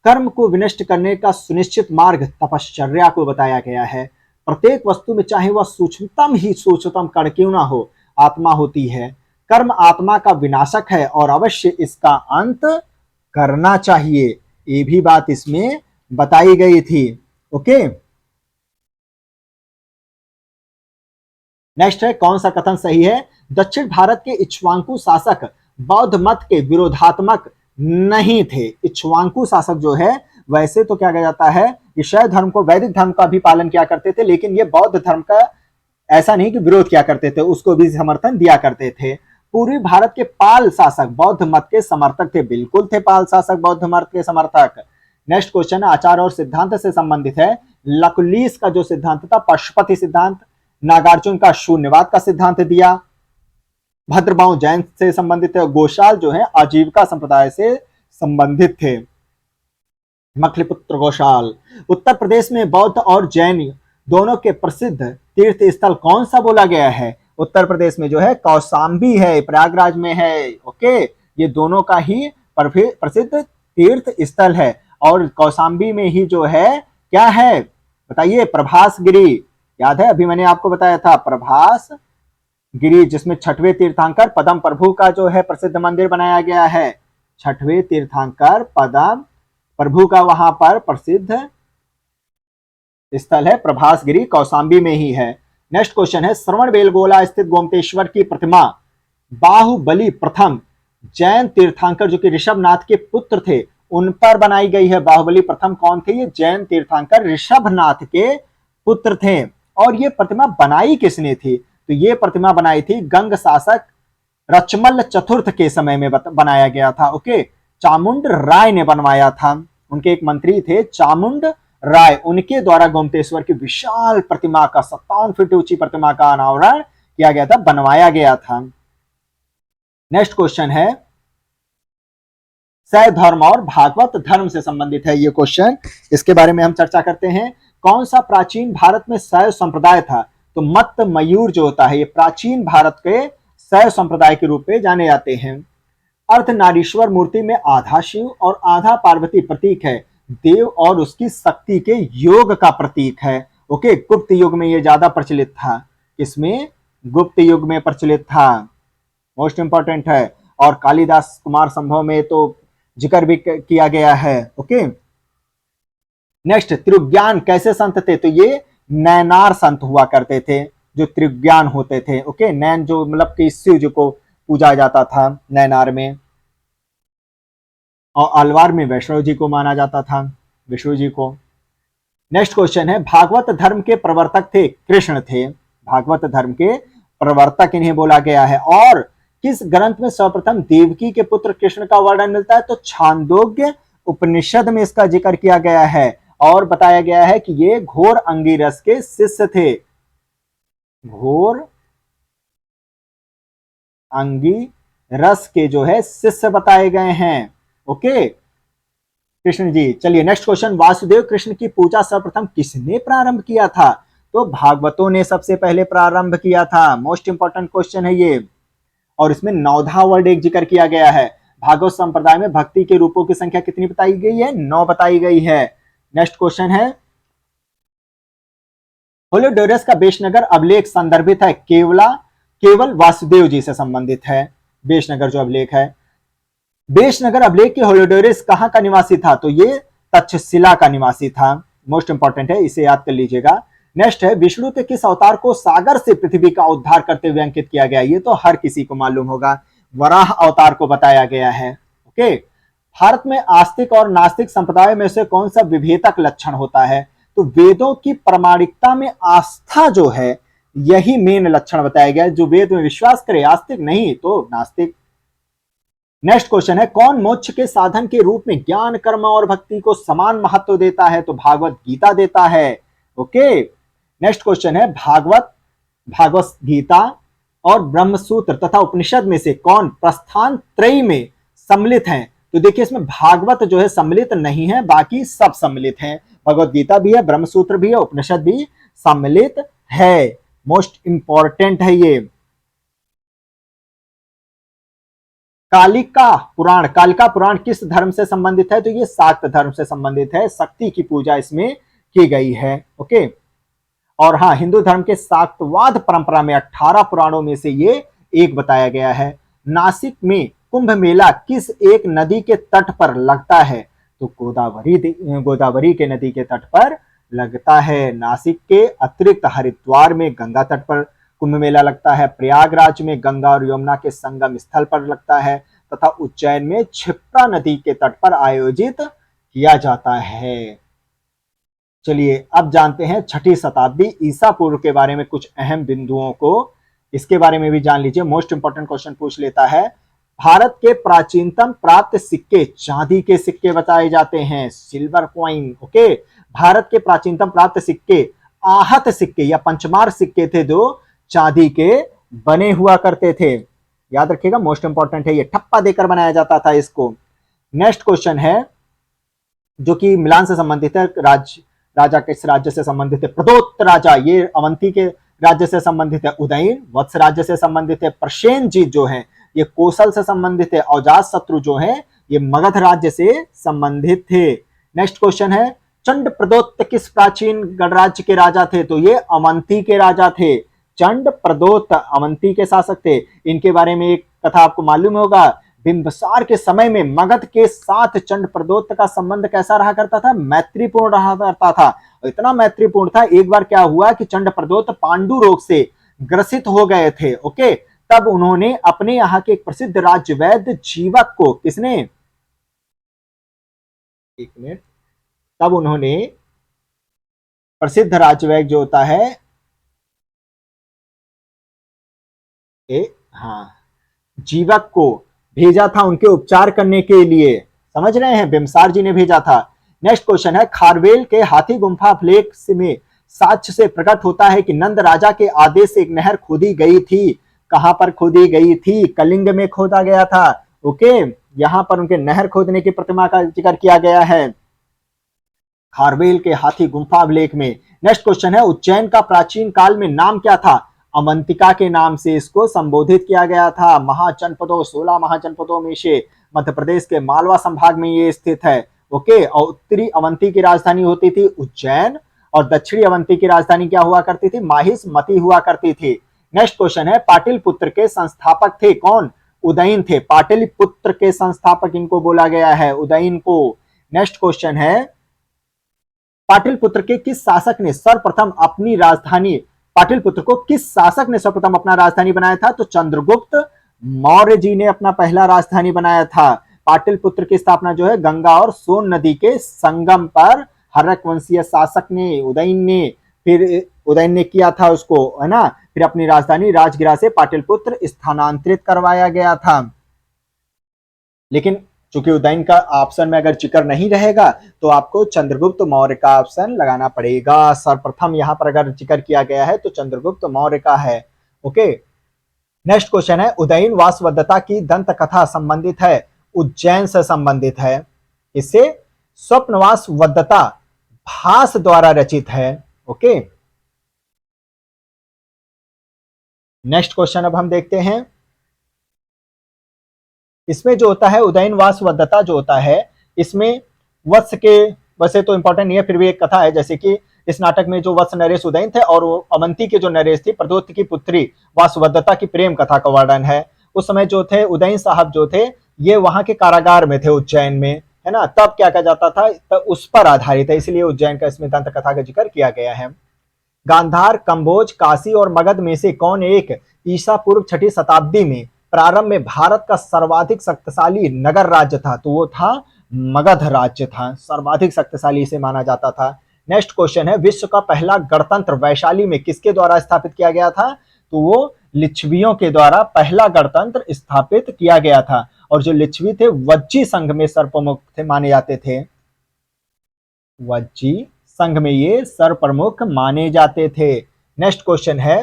कर्म को विनष्ट करने का सुनिश्चित मार्ग तपश्चर्या को बताया गया है। प्रत्येक वस्तु में चाहे वह सूक्ष्मतम ही सूक्ष्मतम कण क्यों ना हो, आत्मा होती है। कर्म आत्मा का विनाशक है और अवश्य इसका अंत करना चाहिए, ये भी बात इसमें बताई गई थी। ओके, नेक्स्ट है, कौन सा कथन सही है? दक्षिण भारत के इक्ष्वाकु शासक बौद्ध मत के विरोधात्मक नहीं थे। इक्ष्वाकु शासक जो है वैसे तो क्या कहा जाता है, ये शैव धर्म को, वैदिक धर्म का भी पालन किया करते थे, लेकिन ये बौद्ध धर्म का ऐसा नहीं कि विरोध किया करते थे, उसको भी समर्थन दिया करते थे। पूर्वी भारत के पाल शासक बौद्ध मत के समर्थक थे, बिल्कुल थे पाल शासक बौद्ध मत के समर्थक। नेक्स्ट क्वेश्चन आचार और सिद्धांत से संबंधित है। लकुलिस का जो सिद्धांत था पशुपति सिद्धांत, नागार्जुन का शून्यवाद का सिद्धांत दिया, भद्रबाहु जैन से संबंधित थे, गोशाल जो है आजीविका संप्रदाय से संबंधित थे। मखलीपुत्र गोशाल। उत्तर प्रदेश में बौद्ध और जैन दोनों के प्रसिद्ध तीर्थ स्थल कौन सा बोला गया है? उत्तर प्रदेश में जो है कौशाम्बी है, प्रयागराज में है। ओके, ये दोनों का ही प्रसिद्ध तीर्थ स्थल है। और कौशाम्बी में ही जो है क्या है बताइए? प्रभास गिरी। याद है, अभी मैंने आपको बताया था प्रभास गिरी, जिसमें छठवें तीर्थंकर पदम प्रभु का जो है प्रसिद्ध मंदिर बनाया गया है। छठवें तीर्थंकर पदम प्रभु का वहां पर प्रसिद्ध स्थल है प्रभास गिरी, कौशाम्बी में ही है। नेक्स्ट क्वेश्चन है, श्रवण बेलगोला स्थित गोमतेश्वर की प्रतिमा बाहुबली प्रथम जैन तीर्थंकर जो कि ऋषभनाथ के पुत्र थे उन पर बनाई गई है। बाहुबली प्रथम कौन थे? ये जैन तीर्थंकर ऋषभनाथ के पुत्र थे। और ये प्रतिमा बनाई किसने थी? तो ये प्रतिमा बनाई थी गंग शासक रचमल चतुर्थ के समय में बनाया गया था। ओके, चामुंड राय ने बनवाया था। उनके एक मंत्री थे चामुंड राय, उनके द्वारा गोमतेश्वर की विशाल प्रतिमा का 57 फीट ऊंची प्रतिमा का अनावरण किया गया था, बनवाया गया था। नेक्स्ट क्वेश्चन है, शैव धर्म और भागवत धर्म से संबंधित है ये क्वेश्चन, इसके बारे में हम चर्चा करते हैं। कौन सा प्राचीन भारत में शैव संप्रदाय था? तो मत मयूर जो होता है ये प्राचीन भारत के शैव संप्रदाय के रूप में जाने जाते हैं। अर्धनारीश्वर मूर्ति में आधा शिव और आधा पार्वती प्रतीक है, देव और उसकी शक्ति के योग का प्रतीक है। ओके, गुप्त युग में ये ज्यादा प्रचलित था। किसमें? गुप्त युग में प्रचलित था, मोस्ट इंपॉर्टेंट है। और कालिदास कुमार संभव में तो जिक्र भी किया गया है। ओके, नेक्स्ट, त्रिज्ञान कैसे संत थे? तो ये नैनार संत हुआ करते थे जो त्रिज्ञान होते थे। ओके, नैन जो मतलब कि शिव जी को पूजा जाता था नैनार में, और अलवार में वैष्णव जी को माना जाता था, विष्णु जी को। नेक्स्ट क्वेश्चन है, भागवत धर्म के प्रवर्तक थे कृष्ण थे। भागवत धर्म के प्रवर्तक इन्हें बोला गया है। और किस ग्रंथ में सर्वप्रथम देवकी के पुत्र कृष्ण का वर्णन मिलता है? तो छांदोग्य उपनिषद में इसका जिक्र किया गया है और बताया गया है कि ये घोर अंगिरस के शिष्य थे। घोर अंगिरस के जो है शिष्य बताए गए हैं। ओके कृष्ण जी। चलिए नेक्स्ट क्वेश्चन, वासुदेव कृष्ण की पूजा सर्वप्रथम किसने प्रारंभ किया था? तो भागवतों ने सबसे पहले प्रारंभ किया था। मोस्ट इंपॉर्टेंट क्वेश्चन है ये। और इसमें 9वां वर्ड एक जिक्र किया गया है। भागवत संप्रदाय में भक्ति के रूपों की संख्या कितनी बताई गई है? 9 बताई गई है। नेक्स्ट क्वेश्चन है, होलियोडोरस का बेशनगर अभिलेख संदर्भित है केवल वासुदेव जी से संबंधित है। बेशनगर जो अभिलेख है, बेशनगर अभिलेख के होलियोडोरस कहां का निवासी था? तो ये तक्षशिला का निवासी था। मोस्ट इंपॉर्टेंट है, इसे याद कर लीजिएगा। नेक्स्ट है, विष्णु के किस अवतार को सागर से पृथ्वी का उद्धार करते हुए अंकित किया गया? ये तो हर किसी को मालूम होगा, वराह अवतार को बताया गया है। ओके, भारत में आस्तिक और नास्तिक संप्रदाय में से कौन सा विभेदक लक्षण होता है? तो वेदों की प्रामाणिकता में आस्था जो है यही मेन लक्षण बताया गया है। जो वेद में विश्वास करे, आस्तिक नहीं तो नास्तिक। नेक्स्ट क्वेश्चन है, कौन मोक्ष के साधन के रूप में ज्ञान, कर्म और भक्ति को समान महत्व देता है? तो भागवत गीता देता है। ओके, नेक्स्ट क्वेश्चन है, भागवत गीता और ब्रह्मसूत्र तथा उपनिषद में से कौन प्रस्थान त्रयी में सम्मिलित हैं? तो देखिए इसमें भागवत जो है सम्मिलित नहीं है, बाकी सब सम्मिलित हैं। भगवत गीता भी है, ब्रह्मसूत्र भी है, उपनिषद भी सम्मिलित है। मोस्ट इंपॉर्टेंट है ये। कालिका पुराण किस धर्म से संबंधित है? तो ये शाक्त धर्म से संबंधित है। शक्ति की पूजा इसमें की गई है। ओके, और हाँ, हिंदू धर्म के शाक्तवाद परंपरा में 18 पुराणों में से ये एक बताया गया है। नासिक में कुंभ मेला किस एक नदी के तट पर लगता है? तो गोदावरी के नदी के तट पर लगता है। नासिक के अतिरिक्त हरिद्वार में गंगा तट पर कुंभ मेला लगता है, प्रयागराज में गंगा और यमुना के संगम स्थल पर लगता है, तथा उज्जैन में क्षिप्रा नदी के तट पर आयोजित किया जाता है। चलिए अब जानते हैं 6ठी शताब्दी ईसा पूर्व के बारे में कुछ अहम बिंदुओं को, इसके बारे में भी जान लीजिए। मोस्ट इंपॉर्टेंट क्वेश्चन पूछ लेता है, भारत के प्राचीनतम प्राप्त सिक्के चांदी के सिक्के बताए जाते हैं, सिल्वर कॉइन। ओके, भारत के प्राचीनतम प्राप्त सिक्के आहत सिक्के या पंचमार सिक्के थे जो चांदी के बने हुआ करते थे। याद रखिएगा, मोस्ट इंपॉर्टेंट है ये, ठप्पा देकर बनाया जाता था इसको। नेक्स्ट क्वेश्चन है जो कि मिलान से संबंधित है, राजा किस राज्य से संबंधित है? प्रदोत्त राजा, ये अवंती के राज्य से संबंधित है। उदयन वत्स राज्य से संबंधित है। प्रसेनजीत जो है ये कौशल से संबंधित है। अजात शत्रु जो है ये मगध राज्य से संबंधित थे। नेक्स्ट क्वेश्चन है चंड प्रदोत्त किस प्राचीन गणराज्य के राजा थे? तो ये अवंती के राजा थे। चंड प्रदोत्त अवंती के शासक थे। इनके बारे में एक कथा आपको मालूम होगा, बिंबिसार के समय में मगध के साथ चंड प्रदोत्त का संबंध कैसा रहा करता था? मैत्रीपूर्ण रहा करता था। इतना मैत्रीपूर्ण था, एक बार क्या हुआ कि चंड प्रदोत्त पांडु रोग से ग्रसित हो गए थे। ओके, तब उन्होंने अपने यहाँ के एक प्रसिद्ध राजवैद्य जीवक को, किसने, एक मिनट, तब उन्होंने प्रसिद्ध राजवैद्य जो होता है हाँ, जीवक को भेजा था उनके उपचार करने के लिए। समझ रहे हैं, बिम्बसार जी ने भेजा था। नेक्स्ट क्वेश्चन है खारवेल के हाथी गुंफा अभिलेख में साक्ष्य से प्रकट होता है कि नंद राजा के आदेश से एक नहर खोदी गई थी। कहां पर खोदी गई थी? कलिंग में खोदा गया था। ओके, यहां पर उनके नहर खोदने की प्रतिमा का जिक्र किया गया है खारवेल के हाथी गुंफा अभिलेख में। नेक्स्ट क्वेश्चन है उज्जैन का प्राचीन काल में नाम क्या था? अवंतिका के नाम से इसको संबोधित किया गया था। महाजनपदों 16 महाजनपदों में से मध्य प्रदेश के मालवा संभाग में ये स्थित है। ओके, और उत्तरी अवंती की राजधानी होती थी उज्जैन और दक्षिणी अवंती की राजधानी क्या हुआ करती थी? माहिष्मती हुआ करती थी। नेक्स्ट क्वेश्चन है पाटिलपुत्र के संस्थापक थे कौन? उदयन थे। पाटिलपुत्र के संस्थापक इनको बोला गया है, उदयन को। नेक्स्ट क्वेश्चन है पाटिलपुत्र के किस शासक ने सर्वप्रथम अपनी राजधानी, पाटिलपुत्र को किस शासक ने सर्वप्रथम अपना राजधानी बनाया था? तो चंद्रगुप्त मौर्य जी ने अपना पहला राजधानी बनाया था। पाटिलपुत्र की स्थापना जो है गंगा और सोन नदी के संगम पर हर्यक वंशीय शासक ने, उदयन ने किया था उसको, है ना। फिर अपनी राजधानी राजगिरा से पाटिलपुत्र स्थानांतरित करवाया गया था। लेकिन चूंकि उदयन का ऑप्शन में अगर जिक्र नहीं रहेगा तो आपको चंद्रगुप्त मौर्य का ऑप्शन लगाना पड़ेगा। सर्वप्रथम यहां पर अगर जिक्र किया गया है तो चंद्रगुप्त मौर्य का है। ओके, नेक्स्ट क्वेश्चन है उदयन वासवदत्ता की दंत कथा संबंधित है, उज्जैन से संबंधित है। इससे स्वप्नवास वदत्ता भास द्वारा रचित है। ओके, नेक्स्ट क्वेश्चन अब हम देखते हैं। इसमें जो होता है उदयन वासवदत्ता जो होता है, इसमें वत्स के, वैसे तो इंपॉर्टेंट नहीं है फिर भी एक कथा है, जैसे कि इस नाटक में जो वत्स नरेश उदयन थे और वो अवंती के जो नरेश थी प्रदोत्त की पुत्री वासवदत्ता की प्रेम कथा का वर्णन है। उस समय जो थे उदयन साहब जो थे ये वहां के कारागार में थे उज्जैन में, है ना। तब क्या कहा जाता था, तब उस पर आधारित है, इसलिए उज्जैन का इसमें दंत कथा का जिक्र किया गया है। गांधार, कंबोज, काशी और मगध में से कौन एक ईसा पूर्व 6ठी शताब्दी में प्रारंभ में भारत का सर्वाधिक शक्तिशाली नगर राज्य था? तो वो था मगध राज्य था, सर्वाधिक शक्तिशाली से माना जाता था। नेक्स्ट क्वेश्चन है विश्व का पहला गणतंत्र वैशाली में किसके द्वारा स्थापित किया गया था? तो वो लिच्छवियों के द्वारा पहला गणतंत्र स्थापित किया गया था। और जो लिच्छवी थे वज्जी संघ में सर्वप्रमुख थे माने जाते थे, वज्जी संघ में ये सर्वप्रमुख माने जाते थे। नेक्स्ट क्वेश्चन है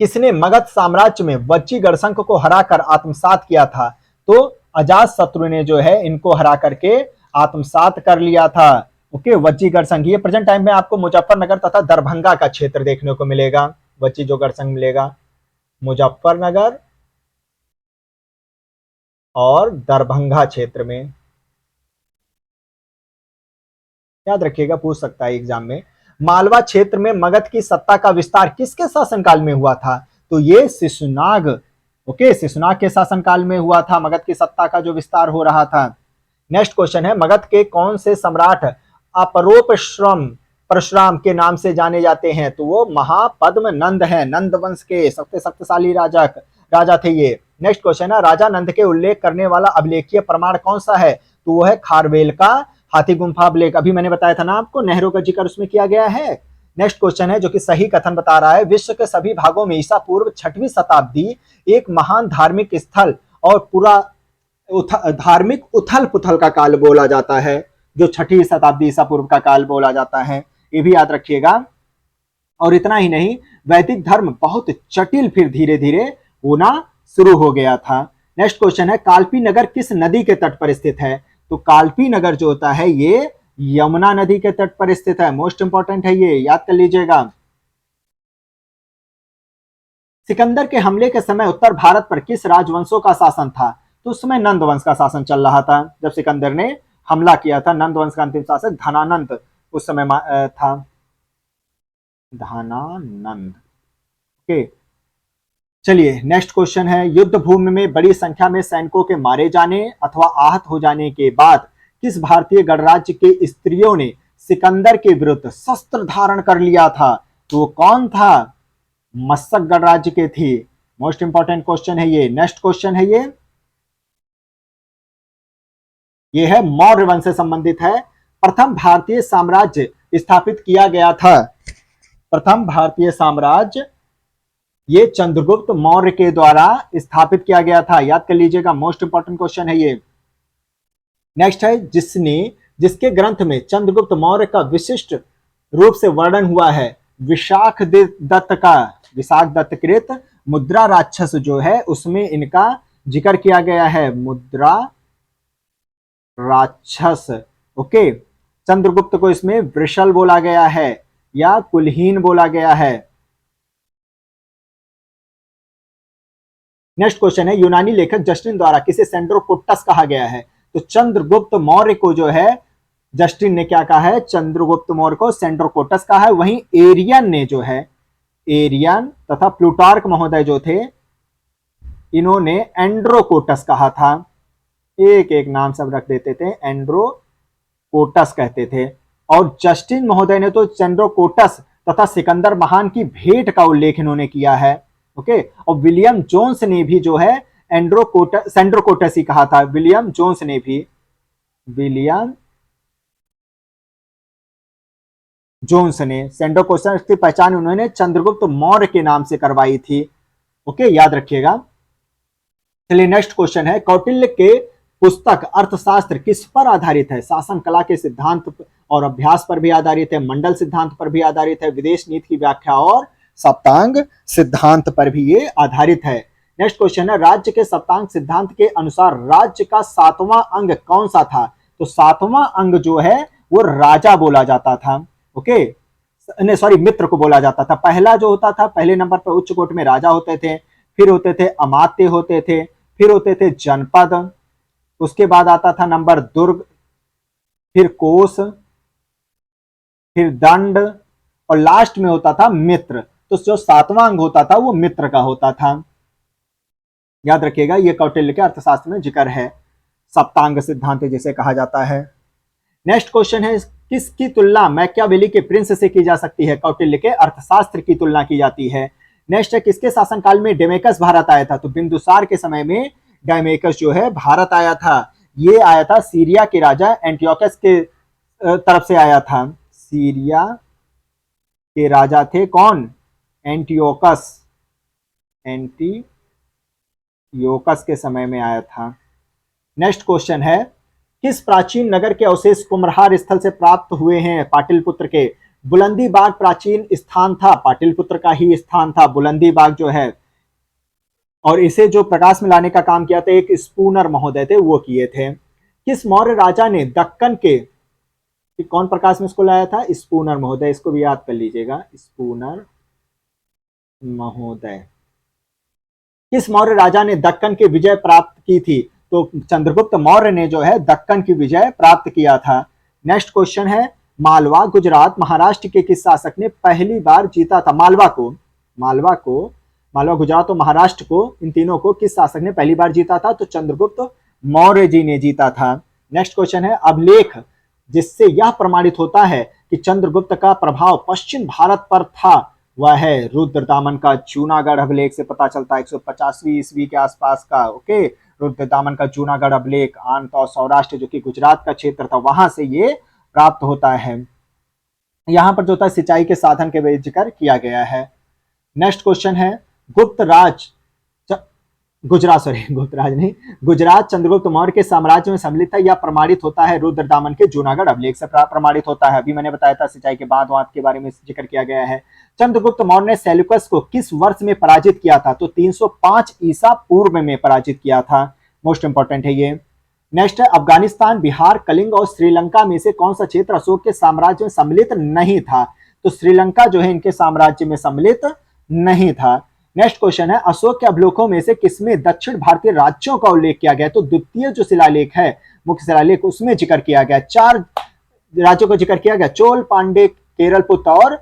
किसने मगध साम्राज्य में वज्जी गणसंघ को हराकर आत्मसात किया था? तो अजात शत्रु ने जो है इनको हरा करके आत्मसात कर लिया था। ओके, वज्जी गणसंघ ये प्रेजेंट टाइम में आपको मुजफ्फरनगर तथा दरभंगा का क्षेत्र देखने को मिलेगा। वज्जी जो गणसंघ मिलेगा मुजफ्फरनगर और दरभंगा क्षेत्र में, याद रखिएगा, पूछ सकता है एग्जाम में। मालवा क्षेत्र में मगध की सत्ता का विस्तार किसके शासनकाल में हुआ था? तो ये शिशुनाग, ओके, शिशुनाग के शासनकाल में हुआ था मगध की सत्ता का जो विस्तार हो रहा था। नेक्स्ट क्वेश्चन है मगध के कौन से सम्राट अपरोपश्रम परशुराम के नाम से जाने जाते हैं? तो वो महापद्म नंद है, नंद वंश के सबसे शक्तिशाली राजा थे ये। नेक्स्ट क्वेश्चन है राजा नंद के उल्लेख करने वाला अभिलेखीय प्रमाण कौन सा है? तो वो है खारवेल का हाथी गुंफा अभिलेख। अभी मैंने बताया था ना आपको, नहरों का जिक्र उसमें किया गया है। नेक्स्ट क्वेश्चन है जो कि सही कथन बता रहा है विश्व के सभी भागों में ईसा पूर्व 6वीं शताब्दी एक महान धार्मिक स्थल और पूरा धार्मिक उथल पुथल का काल बोला जाता है। जो 6वीं शताब्दी ईसा पूर्व का काल बोला जाता है, ये भी याद रखिएगा। और इतना ही नहीं, वैदिक धर्म बहुत जटिल फिर धीरे धीरे होना शुरू हो गया था। नेक्स्ट क्वेश्चन है, काल्पी नगर किस नदी के तट पर स्थित है? तो काल्पी नगर जो होता है ये यमुना नदी के तट पर स्थित है। मोस्ट इंपॉर्टेंट है, ये याद कर लीजिएगा। सिकंदर के हमले के समय उत्तर भारत पर किस राजवंशों का शासन था? तो उस समय नंद वंश का शासन चल रहा था जब सिकंदर ने हमला किया था। नंद वंश का अंतिम शासक धनानंद उस समय था, धनानंद। ओके, चलिए नेक्स्ट क्वेश्चन है, युद्ध भूमि में बड़ी संख्या में सैनिकों के मारे जाने अथवा आहत हो जाने के बाद किस भारतीय गणराज्य के स्त्रियों ने सिकंदर के विरुद्ध शस्त्र धारण कर लिया था? तो वो कौन था? मशक गणराज्य के थी। मोस्ट इंपॉर्टेंट क्वेश्चन है ये। नेक्स्ट क्वेश्चन है ये है मौर्य वंश से संबंधित है। प्रथम भारतीय साम्राज्य स्थापित किया गया था। प्रथम भारतीय साम्राज्य ये चंद्रगुप्त मौर्य के द्वारा स्थापित किया गया था। याद कर लीजिएगा, मोस्ट इंपॉर्टेंट क्वेश्चन है ये। नेक्स्ट है, जिसके ग्रंथ में चंद्रगुप्त मौर्य का विशिष्ट रूप से वर्णन हुआ है, विशाख दत्त कृत मुद्रा राक्षस जो है उसमें इनका जिक्र किया गया है, मुद्रा राक्षस। ओके, चंद्रगुप्त को इसमें वृषल बोला गया है या कुलहीन बोला गया है। नेक्स्ट क्वेश्चन है, यूनानी लेखक जस्टिन द्वारा किसे सेंड्रोकोट्टस कहा गया है? तो चंद्रगुप्त मौर्य को जो है जस्टिन ने क्या कहा है? चंद्रगुप्त मौर्य को सेंड्रोकोट्टस कहा है। वहीं एरियन ने जो है, एरियन तथा प्लूटार्क महोदय जो थे इन्होंने एंड्रोकोटस कहा था। एक एक नाम सब रख देते थे, एंड्रोकोटस कहते थे। और जस्टिन महोदय ने तो सेंड्रोकोटस तथा सिकंदर महान की भेंट का उल्लेख इन्होंने किया है। ओके, और विलियम जोन्स ने भी जो है सेंड्रोकोटस ही कहा था। विलियम जोन्स ने भी, विलियम जोन्स ने सेंड्रोकोटस की पहचान उन्होंने चंद्रगुप्त मौर्य के नाम से करवाई थी। ओके, याद रखिएगा। चलिए नेक्स्ट क्वेश्चन है, कौटिल्य के पुस्तक अर्थशास्त्र किस पर आधारित है? शासन कला के सिद्धांत और अभ्यास पर भी आधारित है, मंडल सिद्धांत पर भी आधारित है, विदेश नीति की व्याख्या और सप्तांग सिद्धांत पर भी ये आधारित है। नेक्स्ट क्वेश्चन है, राज्य के सप्तांग सिद्धांत के अनुसार राज्य का 7वां अंग कौन सा था? तो 7वां अंग जो है वो राजा बोला जाता था। ओके, नहीं सॉरी, मित्र को बोला जाता था। पहला जो होता था, पहले नंबर पर उच्च कोट में राजा होते थे, फिर होते थे अमात्य होते थे, फिर होते थे जनपद, उसके बाद आता था नंबर दुर्ग, फिर कोष, फिर दंड और लास्ट में होता था मित्र। तो जो 7वां अंग होता था वो मित्र का होता था। याद रखिएगा, ये कौटिल्य के अर्थशास्त्र में जिक्र है, सप्तांग सिद्धांत जिसे कहा जाता है। नेक्स्ट क्वेश्चन है, किसकी तुलना मैकियावेली के प्रिंस से की जा सकती है? कौटिल्य के अर्थशास्त्र की तुलना की जाती है। नेक्स्ट है, किसके शासनकाल में डेमेकस भारत आया था? तो बिंदुसार के समय में डेमेकस जो है भारत आया था। ये आया था सीरिया के राजा एंटियोकस के तरफ से आया था। सीरिया के राजा थे कौन? एंटियोकस। एंटियोकस के समय में आया था। नेक्स्ट क्वेश्चन है, किस प्राचीन नगर के अवशेष कुम्भरहार स्थल से प्राप्त हुए हैं? पाटलिपुत्र के। बुलंदी बाग प्राचीन स्थान था, पाटलिपुत्र का ही स्थान था बुलंदी बाग जो है। और इसे जो प्रकाश में लाने का काम किया था एक स्पूनर महोदय थे, वो किए थे। किस मौर्य राजा ने दक्कन के, कौन प्रकाश में इसको लाया था? स्पूनर महोदय। इसको भी याद कर लीजिएगा, स्पूनर महोदय। किस मौर्य राजा ने दक्कन की विजय प्राप्त की थी? तो चंद्रगुप्त मौर्य ने जो है दक्कन की विजय प्राप्त किया था। नेक्स्ट क्वेश्चन है, मालवा, गुजरात, महाराष्ट्र के किस शासक ने पहली बार जीता था? मालवा, गुजरात और महाराष्ट्र को, इन तीनों को किस शासक ने पहली बार जीता था? तो चंद्रगुप्त मौर्य जी ने जीता था। नेक्स्ट क्वेश्चन है, अभिलेख जिससे यह प्रमाणित होता है कि चंद्रगुप्त का प्रभाव पश्चिम भारत पर था, वह है रुद्रदामन का जूनागढ़ अभिलेख से पता चलता है, 150वीं ईस्वी के आसपास का। ओके, रुद्रदामन का जूनागढ़ अभिलेख आंत और सौराष्ट्र जो कि गुजरात का क्षेत्र था, वहां से ये प्राप्त होता है। यहां पर जो था सिंचाई के साधन के जिक्र किया गया है। नेक्स्ट क्वेश्चन है, गुप्त राज गुजरात, सॉरी गुप्तराज नहीं, गुजरात चंद्रगुप्त मौर्य के साम्राज्य में सम्मिलित था। यह प्रमाणित होता है रुद्रदामन के जूनागढ़ अभिलेख से प्रमाणित होता है। अभी मैंने बताया था सिंचाई के बाद वाद के बारे में जिक्र किया गया है। चंद्रगुप्त मौर्य ने सेल्यूकस को किस वर्ष में पराजित किया था? तो 305 ईसा पूर्व में पराजित किया था। मोस्ट इंपॉर्टेंट है ये। नेक्स्ट है अफगानिस्तान, बिहार, कलिंग और श्रीलंका में से कौन सा क्षेत्र अशोक के साम्राज्य में सम्मिलित नहीं था? तो श्रीलंका जो है इनके साम्राज्य में सम्मिलित नहीं था। नेक्स्ट क्वेश्चन है अशोक के अभिलेखों में से किसमें दक्षिण भारतीय राज्यों का उल्लेख किया गया? तो द्वितीय जो शिलालेख है, मुख्य शिलालेख, उसमें जिक्र किया गया। 4 राज्यों का जिक्र किया गया, चोल, पांडे, केरलपुत्र और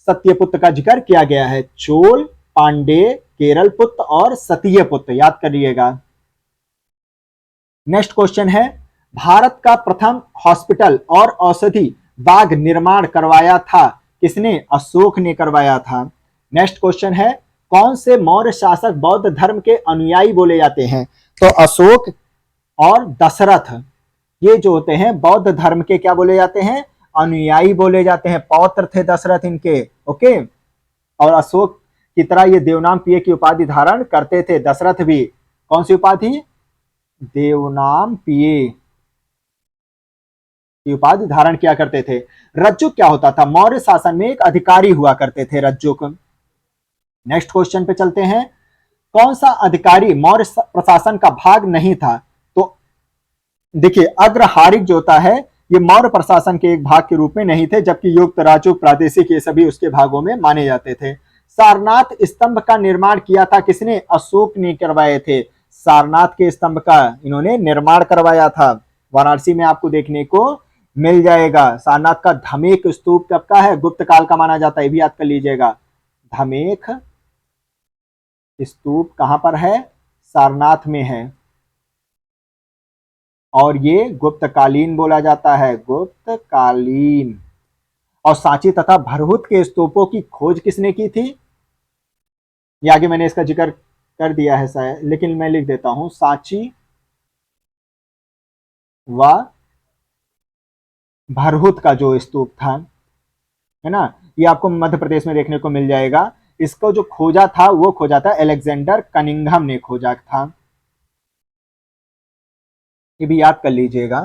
सत्यपुत्र का जिक्र किया गया है। चोल, पांडे, केरलपुत्र और सत्यपुत्र, याद करिएगा। नेक्स्ट क्वेश्चन है भारत का प्रथम हॉस्पिटल और औषधि बाग निर्माण करवाया था किसने? अशोक ने करवाया था। नेक्स्ट क्वेश्चन है कौन से मौर्य शासक बौद्ध धर्म के अनुयायी बोले जाते हैं? तो अशोक और दशरथ, ये जो होते हैं बौद्ध धर्म के क्या बोले जाते हैं? अनुयायी बोले जाते हैं। पौत्र थे दशरथ इनके, ओके। और अशोक की तरह ये देवनाम पिए की उपाधि धारण करते थे। दशरथ भी कौन सी उपाधि? देवनाम पिए की उपाधि धारण किया करते थे। रज्जुक क्या होता था? मौर्य शासन में एक अधिकारी हुआ करते थे रज्जुक। नेक्स्ट क्वेश्चन पे चलते हैं, कौन सा अधिकारी मौर्य प्रशासन का भाग नहीं था? तो देखिए अग्रहारिक जो होता है ये मौर्य प्रशासन के एक भाग के रूप में नहीं थे, जबकि युक्त, राजूक, प्रादेशिक ये सभी उसके भागों में माने जाते थे। सारनाथ स्तंभ का निर्माण किया था किसने? अशोक ने करवाए थे। सारनाथ के स्तंभ का इन्होंने निर्माण करवाया था। वाराणसी में आपको देखने को मिल जाएगा। सारनाथ का धमेक स्तूप कब का है? गुप्त काल का माना जाता है, ये भी याद कर लीजिएगा। धमेक स्तूप कहां पर है? सारनाथ में है और ये गुप्तकालीन बोला जाता है, गुप्तकालीन। और सांची तथा भरहुत के स्तूपों की खोज किसने की थी? ये आगे मैंने इसका जिक्र कर दिया है शायद, लेकिन मैं लिख देता हूं। सांची व भरहुत का जो स्तूप था, है ना, ये आपको मध्य प्रदेश में देखने को मिल जाएगा। इसको जो खोजा था वो खोजा था अलेक्जेंडर कनिंघम ने खोजा था। ये भी याद कर लीजिएगा,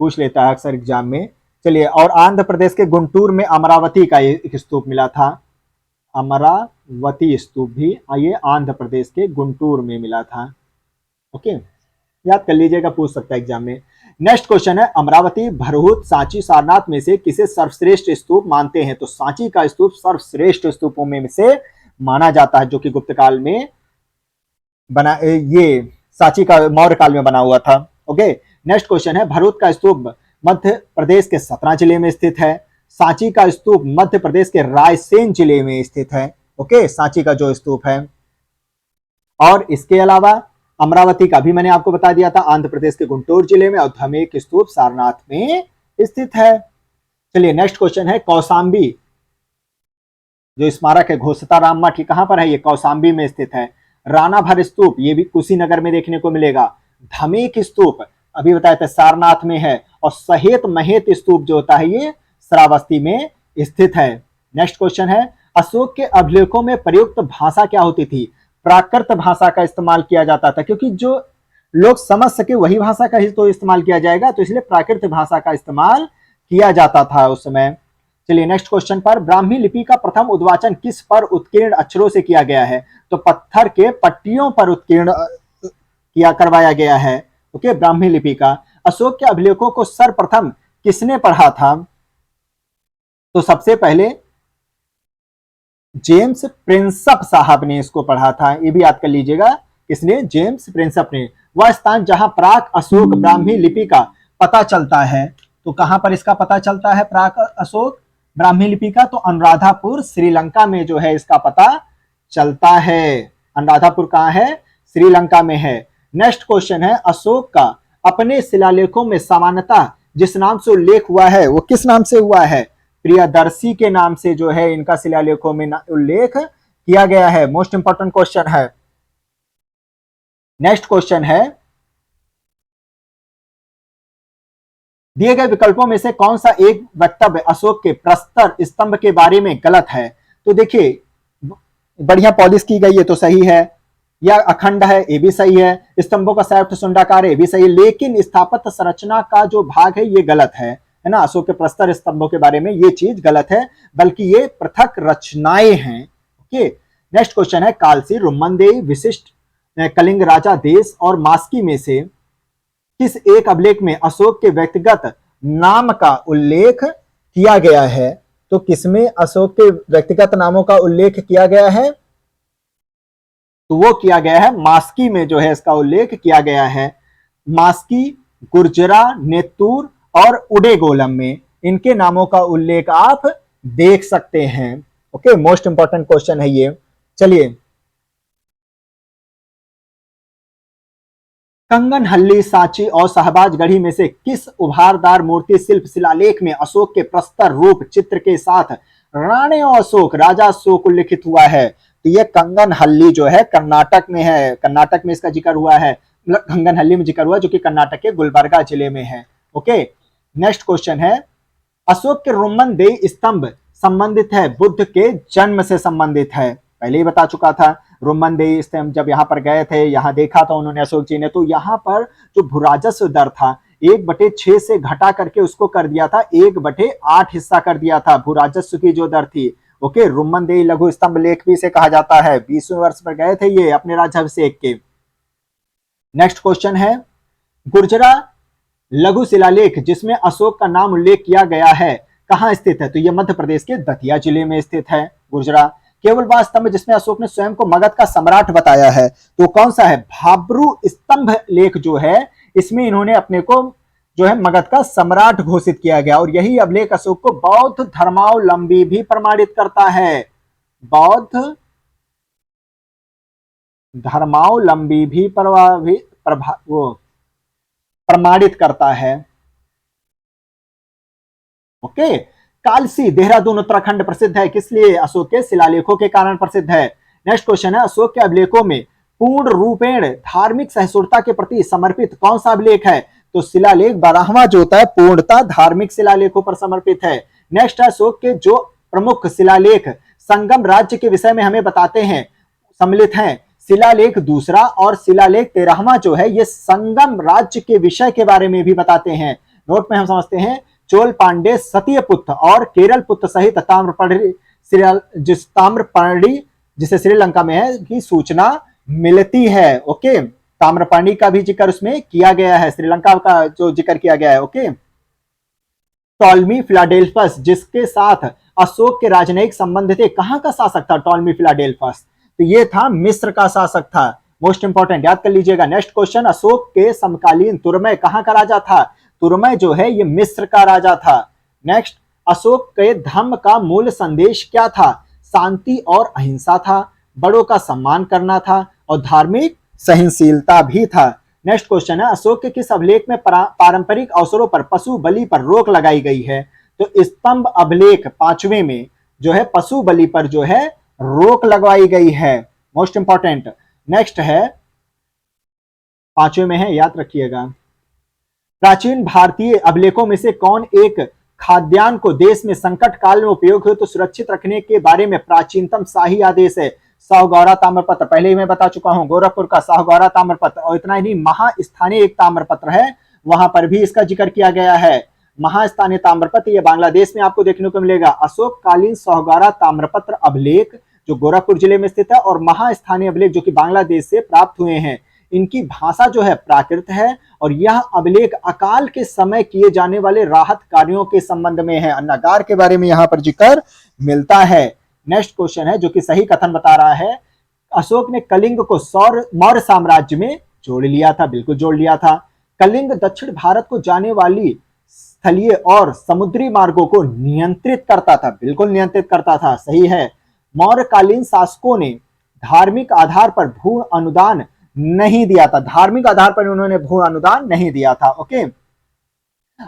पूछ लेता है अक्सर एग्जाम में। चलिए, और आंध्र प्रदेश के गुंटूर में अमरावती का एक स्तूप मिला था। अमरावती स्तूप भी ये आंध्र प्रदेश के गुंटूर में मिला था। ओके, याद कर लीजिएगा, पूछ सकता है एग्जाम में। नेक्स्ट क्वेश्चन है अमरावती, भरहुत, सांची, सारनाथ में से किसे सर्वश्रेष्ठ स्तूप मानते हैं? तो सांची का स्तूप सर्वश्रेष्ठ स्तूपों में से माना जाता है, जो कि गुप्त काल में बना, ये सांची का मौर्य काल में बना हुआ था। ओके, नेक्स्ट क्वेश्चन है भरहुत का स्तूप मध्य प्रदेश के सतना जिले में स्थित है। सांची का स्तूप मध्य प्रदेश के रायसेन जिले में स्थित है। ओके, सांची का जो स्तूप है। और इसके अलावा अमरावती का भी मैंने आपको बता दिया था, आंध्र प्रदेश के गुंटूर जिले में, और धमेक स्तूप सारनाथ में स्थित है। चलिए, नेक्स्ट क्वेश्चन है कौशाम्बी जो स्मारक है घोषताराम मठ, कहां पर है? ये कौशाम्बी में स्थित है। रानाभर स्तूप ये भी कुशीनगर में देखने को मिलेगा। धमेक स्तूप अभी बताया था सारनाथ में है। और सहेत महेत स्तूप जो होता है ये श्रावस्ती में स्थित है। नेक्स्ट क्वेश्चन है अशोक के अभिलेखों में प्रयुक्त भाषा क्या होती थी? प्राकृत भाषा का इस्तेमाल किया जाता था, क्योंकि जो लोग समझ सके वही भाषा का ही तो इस्तेमाल किया जाएगा, तो इसलिए प्राकृत भाषा का इस्तेमाल किया जाता था उस समय। चलिए, नेक्स्ट क्वेश्चन पर ब्राह्मी लिपि का प्रथम उद्वाचन किस पर उत्कीर्ण अक्षरों से किया गया है? तो पत्थर के पट्टियों पर उत्कीर्ण किया करवाया गया है। ओके, ब्राह्मी लिपि का। अशोक के अभिलेखों को सर्वप्रथम किसने पढ़ा था? तो सबसे पहले जेम्स प्रिंसप साहब ने इसको पढ़ा था। ये भी याद कर लीजिएगा, किसने? जेम्स प्रिंसप ने। वह स्थान जहां प्राक अशोक ब्राह्मी लिपि का पता चलता है, तो कहां पर इसका पता चलता है प्राक अशोक ब्राह्मी लिपि का? तो अनुराधापुर श्रीलंका में जो है इसका पता चलता है। अनुराधापुर कहां है? श्रीलंका में है। नेक्स्ट क्वेश्चन है अशोक का अपने शिलालेखों में सामान्यतः जिस नाम से उल्लेख हुआ है वो किस नाम से हुआ है? प्रियदर्शी के नाम से जो है इनका शिलालेखों में उल्लेख किया गया है। मोस्ट इंपॉर्टेंट क्वेश्चन है। नेक्स्ट क्वेश्चन है दिए गए विकल्पों में से कौन सा एक वक्तव्य अशोक के प्रस्तर स्तंभ के बारे में गलत है? तो देखिए, बढ़िया पॉलिश की गई है तो सही है, या अखंड है, ये भी सही है। स्तंभों का संयुक्त शुंडाकार है, ये भी सही है। लेकिन स्थापत्य संरचना का जो भाग है ये गलत है ना। अशोक के प्रस्तर स्तंभों के बारे में ये चीज गलत है, बल्कि ये पृथक रचनाएं हैं। ओके, नेक्स्ट क्वेश्चन है, कालसी, रुम्मनदेही, विशिष्ट, कलिंग राजा देश और मास्की में से किस एक अभिलेख में अशोक के व्यक्तिगत नाम का उल्लेख किया गया है? तो किसमें अशोक के व्यक्तिगत नामों का उल्लेख किया गया है? तो वो किया गया है मास्की में, जो है इसका उल्लेख किया गया है। मास्की, गुर्जरा, नेतूर और उडेगोलम में इनके नामों का उल्लेख आप देख सकते हैं। ओके, मोस्ट इंपॉर्टेंट क्वेश्चन है ये। चलिए, कंगनहल्ली, सांची और शहबाज गढ़ी में से किस उभारदार मूर्ति शिल्प शिलालेख में अशोक के प्रस्तर रूप चित्र के साथ राणे और अशोक, राजा अशोक उल्लिखित हुआ है? तो ये कंगनहल्ली जो है कर्नाटक में है, कर्नाटक में इसका जिक्र हुआ है, मतलब कंगनहल्ली में जिक्र हुआ जो कि कर्नाटक के गुलबर्गा जिले में है। ओके, नेक्स्ट क्वेश्चन है, अशोक के रुम्मनदेही स्तंभ संबंधित है बुद्ध के जन्म से संबंधित है? पहले ही बता चुका था। रुम्मनदेही स्तंभ जब यहाँ पर गए थे, यहाँ देखा था उन्होंने अशोक जी ने, तो यहाँ पर जो भूराजस्व दर था 1/6 से घटा करके उसको कर दिया था 1/8 हिस्सा कर दिया था भूराजस्व की जो दर थी। ओके, रुम्मनदेही लघु स्तंभ लेख भी से कहा जाता है। 20वें वर्ष पर गए थे ये अपने राज्याभिषेक के। नेक्स्ट क्वेश्चन है, गुर्जरा लघु शिलालेख जिसमें अशोक का नाम उल्लेख किया गया है कहां स्थित है? तो यह मध्य प्रदेश के दतिया जिले में स्थित है गुर्जरा। केवल वह स्तंभ जिसमें अशोक ने स्वयं को मगध का सम्राट बताया है, तो कौन सा है? भाब्रू स्तंभ लेख जो है इसमें इन्होंने अपने को जो है मगध का सम्राट घोषित किया गया, और यही अभिलेख अशोक को बौद्ध धर्मावलंबी भी प्रमाणित करता है। बौद्ध धर्मावलंबी भी प्रमाणित करता है। ओके, कालसी, देहरादून, उत्तराखंड प्रसिद्ध है किस लिए? अशोक के शिलालेखों के कारण प्रसिद्ध है। नेक्स्ट क्वेश्चन है, अशोक के अभिलेखों में पूर्ण रूपेण धार्मिक सहिष्णुता के प्रति समर्पित कौन सा अभिलेख है? तो शिलालेख 12वां जो होता है पूर्णतः धार्मिक शिलालेखों पर समर्पित है। नेक्स्ट है, अशोक के जो प्रमुख शिलालेख संगम राज्य के विषय में हमें बताते हैं सम्मिलित हैं। शिलालेख 2 और शिलालेख 13वां जो है ये संगम राज्य के विषय के बारे में भी बताते हैं। नोट में हम समझते हैं, चोल पांडे सत्यपुत्र और केरल पुत्र सहित ताम्रपर्णी जिसे श्रीलंका में है की सूचना मिलती है। ओके, ताम्रपर्णी का भी जिक्र उसमें किया गया है, श्रीलंका का जो जिक्र किया गया है। ओके, टॉलमी फिलाडेल्फस जिसके साथ अशोक के राजनयिक संबंध थे, कहां का शासक था टॉलमी फिलाडेल्फस? तो ये था मिस्र का शासक था। मोस्ट इंपॉर्टेंट, याद कर लीजिएगा। नेक्स्ट क्वेश्चन, अशोक के समकालीन तुरमय कहां का राजा था? तुरमय जो है ये मिस्र का राजा था। नेक्स्ट, अशोक के धम्म का मूल संदेश क्या था? शांति और अहिंसा था, बड़ों का सम्मान करना था और धार्मिक सहनशीलता भी था। नेक्स्ट क्वेश्चन है, अशोक के किस अभिलेख में पारंपरिक अवसरों पर पशु बलि पर रोक लगाई गई है? तो स्तंभ अभिलेख 5वें में जो है पशु बलि पर जो है रोक लगवाई गई है। Most important. नेक्स्ट है, 5वें में है, याद रखिएगा। प्राचीन भारतीय अभिलेखों में से कौन एक खाद्यान्न को देश में संकट काल में उपयोग हो तो सुरक्षित रखने के बारे में प्राचीनतम शाही आदेश है? साहूगौरा ताम्रपत्र, पहले ही मैं बता चुका हूं, गोरखपुर का साहूगौरा ताम्रपत्र। और इतना ही नहीं, महास्थानीय एक ताम्रपत्र है, वहां पर भी इसका जिक्र किया गया है। महास्थानीय ताम्रपत्र ये बांग्लादेश में आपको देखने को मिलेगा। अशोक कालीन साहूगौरा ताम्रपत्र अभिलेख जो गोरखपुर जिले में स्थित है और महास्थानीय अभिलेख जो कि बांग्लादेश से प्राप्त हुए हैं, इनकी भाषा जो है प्राकृत है और यह अभिलेख अकाल के समय किए जाने वाले राहत कार्यों के संबंध में है। अन्नागार के बारे में यहां पर जिक्र मिलता है। नेक्स्ट क्वेश्चन है जो कि सही कथन बता रहा है, अशोक ने कलिंग को मौर्य साम्राज्य में जोड़ लिया था। बिल्कुल जोड़ लिया था। कलिंग दक्षिण भारत को जाने वाली स्थलीय और समुद्री मार्गों को नियंत्रित करता था। बिल्कुल नियंत्रित करता था, सही है। मौर्यकालीन शासकों ने धार्मिक आधार पर भू अनुदान नहीं दिया था। धार्मिक आधार पर उन्होंने भू अनुदान नहीं दिया था। ओके,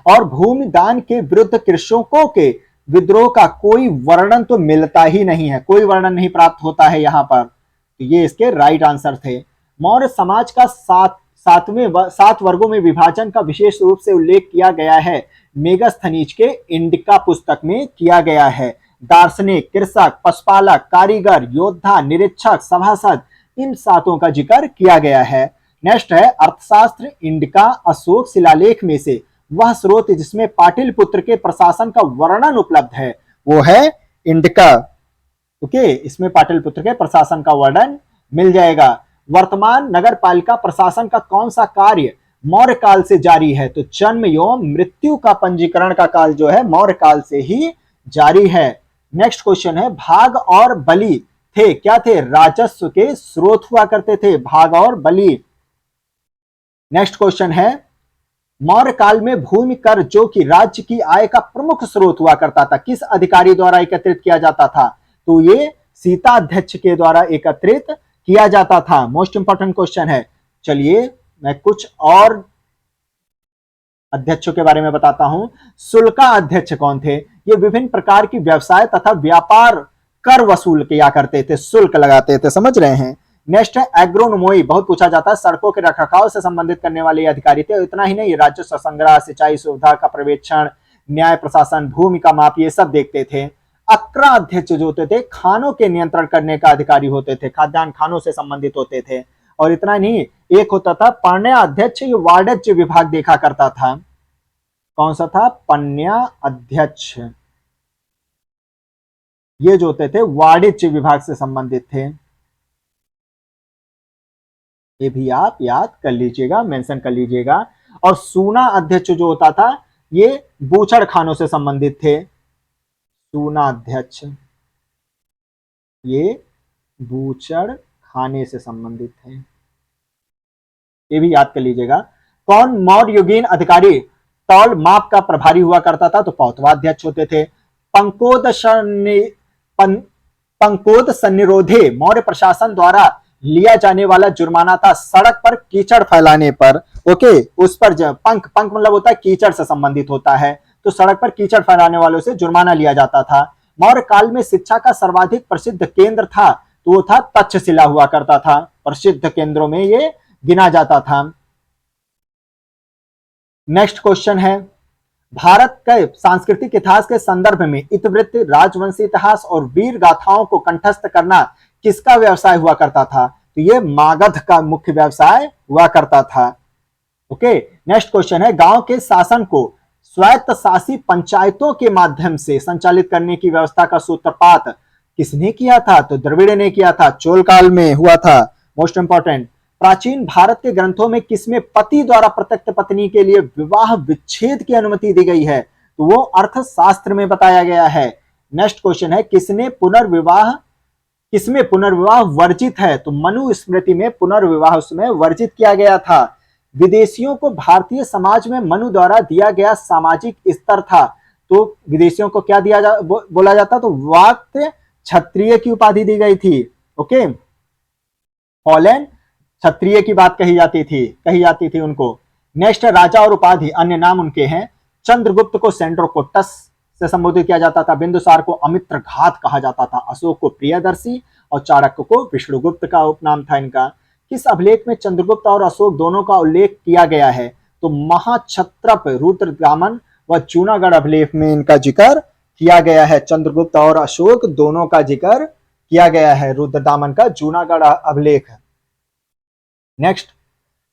और भूमि दान के विरुद्ध कृषकों के विद्रोह का कोई वर्णन तो मिलता ही नहीं है, कोई वर्णन नहीं प्राप्त होता है यहां पर। तो ये इसके राइट आंसर थे। मौर्य समाज का 7 वर्गों में विभाजन का विशेष रूप से उल्लेख किया गया है। मेगास्थनीज के इंडिका पुस्तक में किया गया है। दार्शनिक, कृषक, पशुपालक, कारीगर, योद्धा, निरीक्षक, सभासद, इन सातों का जिक्र किया गया है। नेक्स्ट है अर्थशास्त्र इंडिका अशोक शिलालेख में से वह स्रोत जिसमें पाटलिपुत्र के प्रशासन का वर्णन उपलब्ध है, वो है इंडिका। ओके, इसमें पाटलिपुत्र के प्रशासन का वर्णन मिल जाएगा। वर्तमान नगर पालिका प्रशासन का कौन सा कार्य मौर्य काल से जारी है? तो जन्म एवं मृत्यु का पंजीकरण का काल जो है मौर्य काल से ही जारी है। नेक्स्ट क्वेश्चन है भाग और बलि थे, क्या थे? राजस्व के स्रोत हुआ करते थे भाग और बलि। नेक्स्ट क्वेश्चन है मौर्य काल में भूमि कर जो कि राज्य की आय का प्रमुख स्रोत हुआ करता था, किस अधिकारी द्वारा एकत्रित किया जाता था? तो ये सीताध्यक्ष के द्वारा एकत्रित किया जाता था। मोस्ट इंपॉर्टेंट क्वेश्चन है। चलिए मैं कुछ और अध्यक्षों के बारे में बताता हूं। शुल्का अध्यक्ष कौन थे? ये विभिन्न प्रकार की व्यवसाय तथा व्यापार कर वसूल किया करते थे, शुल्क लगाते थे, समझ रहे हैं। नेक्स्ट है एग्रोनोमोई, बहुत पूछा जाता है, सड़कों के रखरखाव से संबंधित करने वाले अधिकारी थे। इतना ही नहीं, राजस्व संग्रह, सिंचाई सुविधा का पर्यवेक्षण, न्याय प्रशासन, भूमि का माप, ये सब देखते थे। अक्रा अध्यक्ष जो होते थे खानों के नियंत्रण करने का अधिकारी होते थे, खाद्यान्न खानों से संबंधित होते थे। और इतना नहीं, एक होता था पण्य अध्यक्ष, ये वाणिज्य विभाग देखा करता था। कौन सा था? पण्य अध्यक्ष। ये जो होते थे वाणिज्य विभाग से संबंधित थे। ये भी आप याद कर लीजिएगा, मेंशन कर लीजिएगा। और सूना अध्यक्ष जो होता था ये बूचड़ खानों से संबंधित थे। सूना अध्यक्ष ये बूचड़ खाने से संबंधित थे, ये भी याद कर लीजिएगा। कौन मौर्य युगीन अधिकारी तौल माप का प्रभारी हुआ करता था? तो पौतवाध्यक्ष होते थे। पंकोद सन्निरोधे मौर्य प्रशासन द्वारा लिया जाने वाला जुर्माना था सड़क पर कीचड़ फैलाने पर। ओके, उस पर पंख मतलब होता है कीचड़ से संबंधित होता है, तो सड़क पर कीचड़ फैलाने वालों से जुर्माना लिया जाता था। मौर्य काल में शिक्षा का सर्वाधिक प्रसिद्ध केंद्र था, तो वो था तक्षशिला हुआ करता था, प्रसिद्ध केंद्रों में ये गिना जाता था। नेक्स्ट क्वेश्चन है भारत के सांस्कृतिक इतिहास के संदर्भ में इतिवृत्त, राजवंशी इतिहास और वीर गाथाओं को कंठस्थ करना किसका व्यवसाय हुआ करता था? तो ये मागध का मुख्य व्यवसाय हुआ करता था। ओके, नेक्स्ट क्वेश्चन है गांव के शासन को स्वायत्त शासी पंचायतों के माध्यम से संचालित करने की व्यवस्था का सूत्रपात किसने किया था? तो द्रविड़ ने किया था, चोल काल में हुआ था। मोस्ट इंपॉर्टेंट, प्राचीन भारत के ग्रंथों में किसमें पति द्वारा प्रत्यक्ष पत्नी के लिए विवाह विच्छेद की अनुमति दी गई है? तो वो अर्थशास्त्र में बताया गया है। नेक्स्ट क्वेश्चन है किसमें पुनर्विवाह वर्जित है? तो मनुस्मृति में पुनर्विवाह उसमें वर्जित किया गया था। विदेशियों को भारतीय समाज में मनु द्वारा दिया गया सामाजिक स्तर था, तो विदेशियों को क्या बोला जाता? तो वाक्य क्षत्रिय की उपाधि दी गई थी। ओके, पोलैंड क्षत्रिय की बात कही जाती थी उनको। नेक्स्ट राजा और उपाधि, अन्य नाम उनके हैं। चंद्रगुप्त को सेंड्रोकोटस से संबोधित किया जाता था, बिंदुसार को अमित्र घात कहा जाता था, अशोक को प्रियदर्शी और चाणक्य को विष्णुगुप्त का उपनाम था इनका। किस अभिलेख में चंद्रगुप्त और अशोक दोनों का उल्लेख किया गया है? तो महाक्षत्रप रुद्रदामन व जूनागढ़ अभिलेख में इनका जिक्र किया गया है। चंद्रगुप्त और अशोक दोनों का जिक्र किया गया है, रुद्रदामन का जूनागढ़ अभिलेख। नेक्स्ट,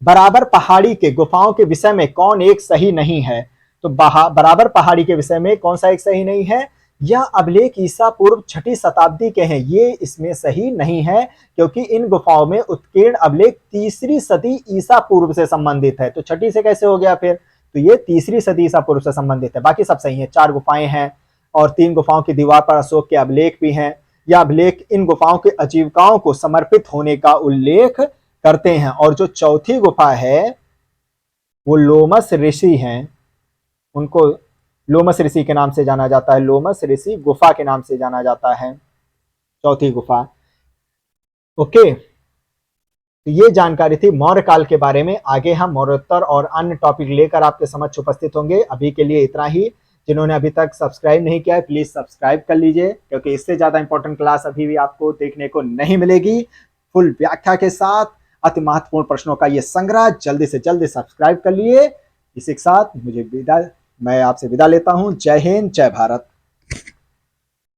बराबर पहाड़ी के गुफाओं के विषय में कौन एक सही नहीं है? तो बराबर पहाड़ी के विषय में कौन सा एक सही नहीं है? यह अभिलेख ईसा पूर्व 6ठी शताब्दी के हैं, ये इसमें सही नहीं है क्योंकि इन गुफाओं में उत्कीर्ण अभिलेख 3री सदी ईसा पूर्व से संबंधित है। तो 6ठी से कैसे हो गया फिर? तो ये 3री सदी ईसा पूर्व से संबंधित है, बाकी सब सही है। 4 गुफाएं हैं और 3 गुफाओं की दीवार पर अशोक के अभिलेख भी हैं। यह अभिलेख इन गुफाओं के आजीविकाओं को समर्पित होने का उल्लेख करते हैं। और जो चौथी गुफा है वो लोमस ऋषि हैं, उनको लोमस ऋषि के नाम से जाना जाता है, लोमस ऋषि गुफा के नाम से जाना जाता है चौथी गुफा। ओके, तो ये जानकारी थी मौर्य काल के बारे में। आगे हम मौर्योत्तर और अन्य टॉपिक लेकर आपके समक्ष उपस्थित होंगे। अभी के लिए इतना ही। जिन्होंने अभी तक सब्सक्राइब नहीं किया है प्लीज सब्सक्राइब कर लीजिए, क्योंकि इससे ज्यादा इंपॉर्टेंट क्लास अभी भी आपको देखने को नहीं मिलेगी। फुल व्याख्या के साथ अति महत्वपूर्ण प्रश्नों का ये संग्रह, जल्दी से जल्दी सब्सक्राइब कर लिए। इसी के साथ मैं आपसे विदा लेता हूं। जय हिंद, जय भारत।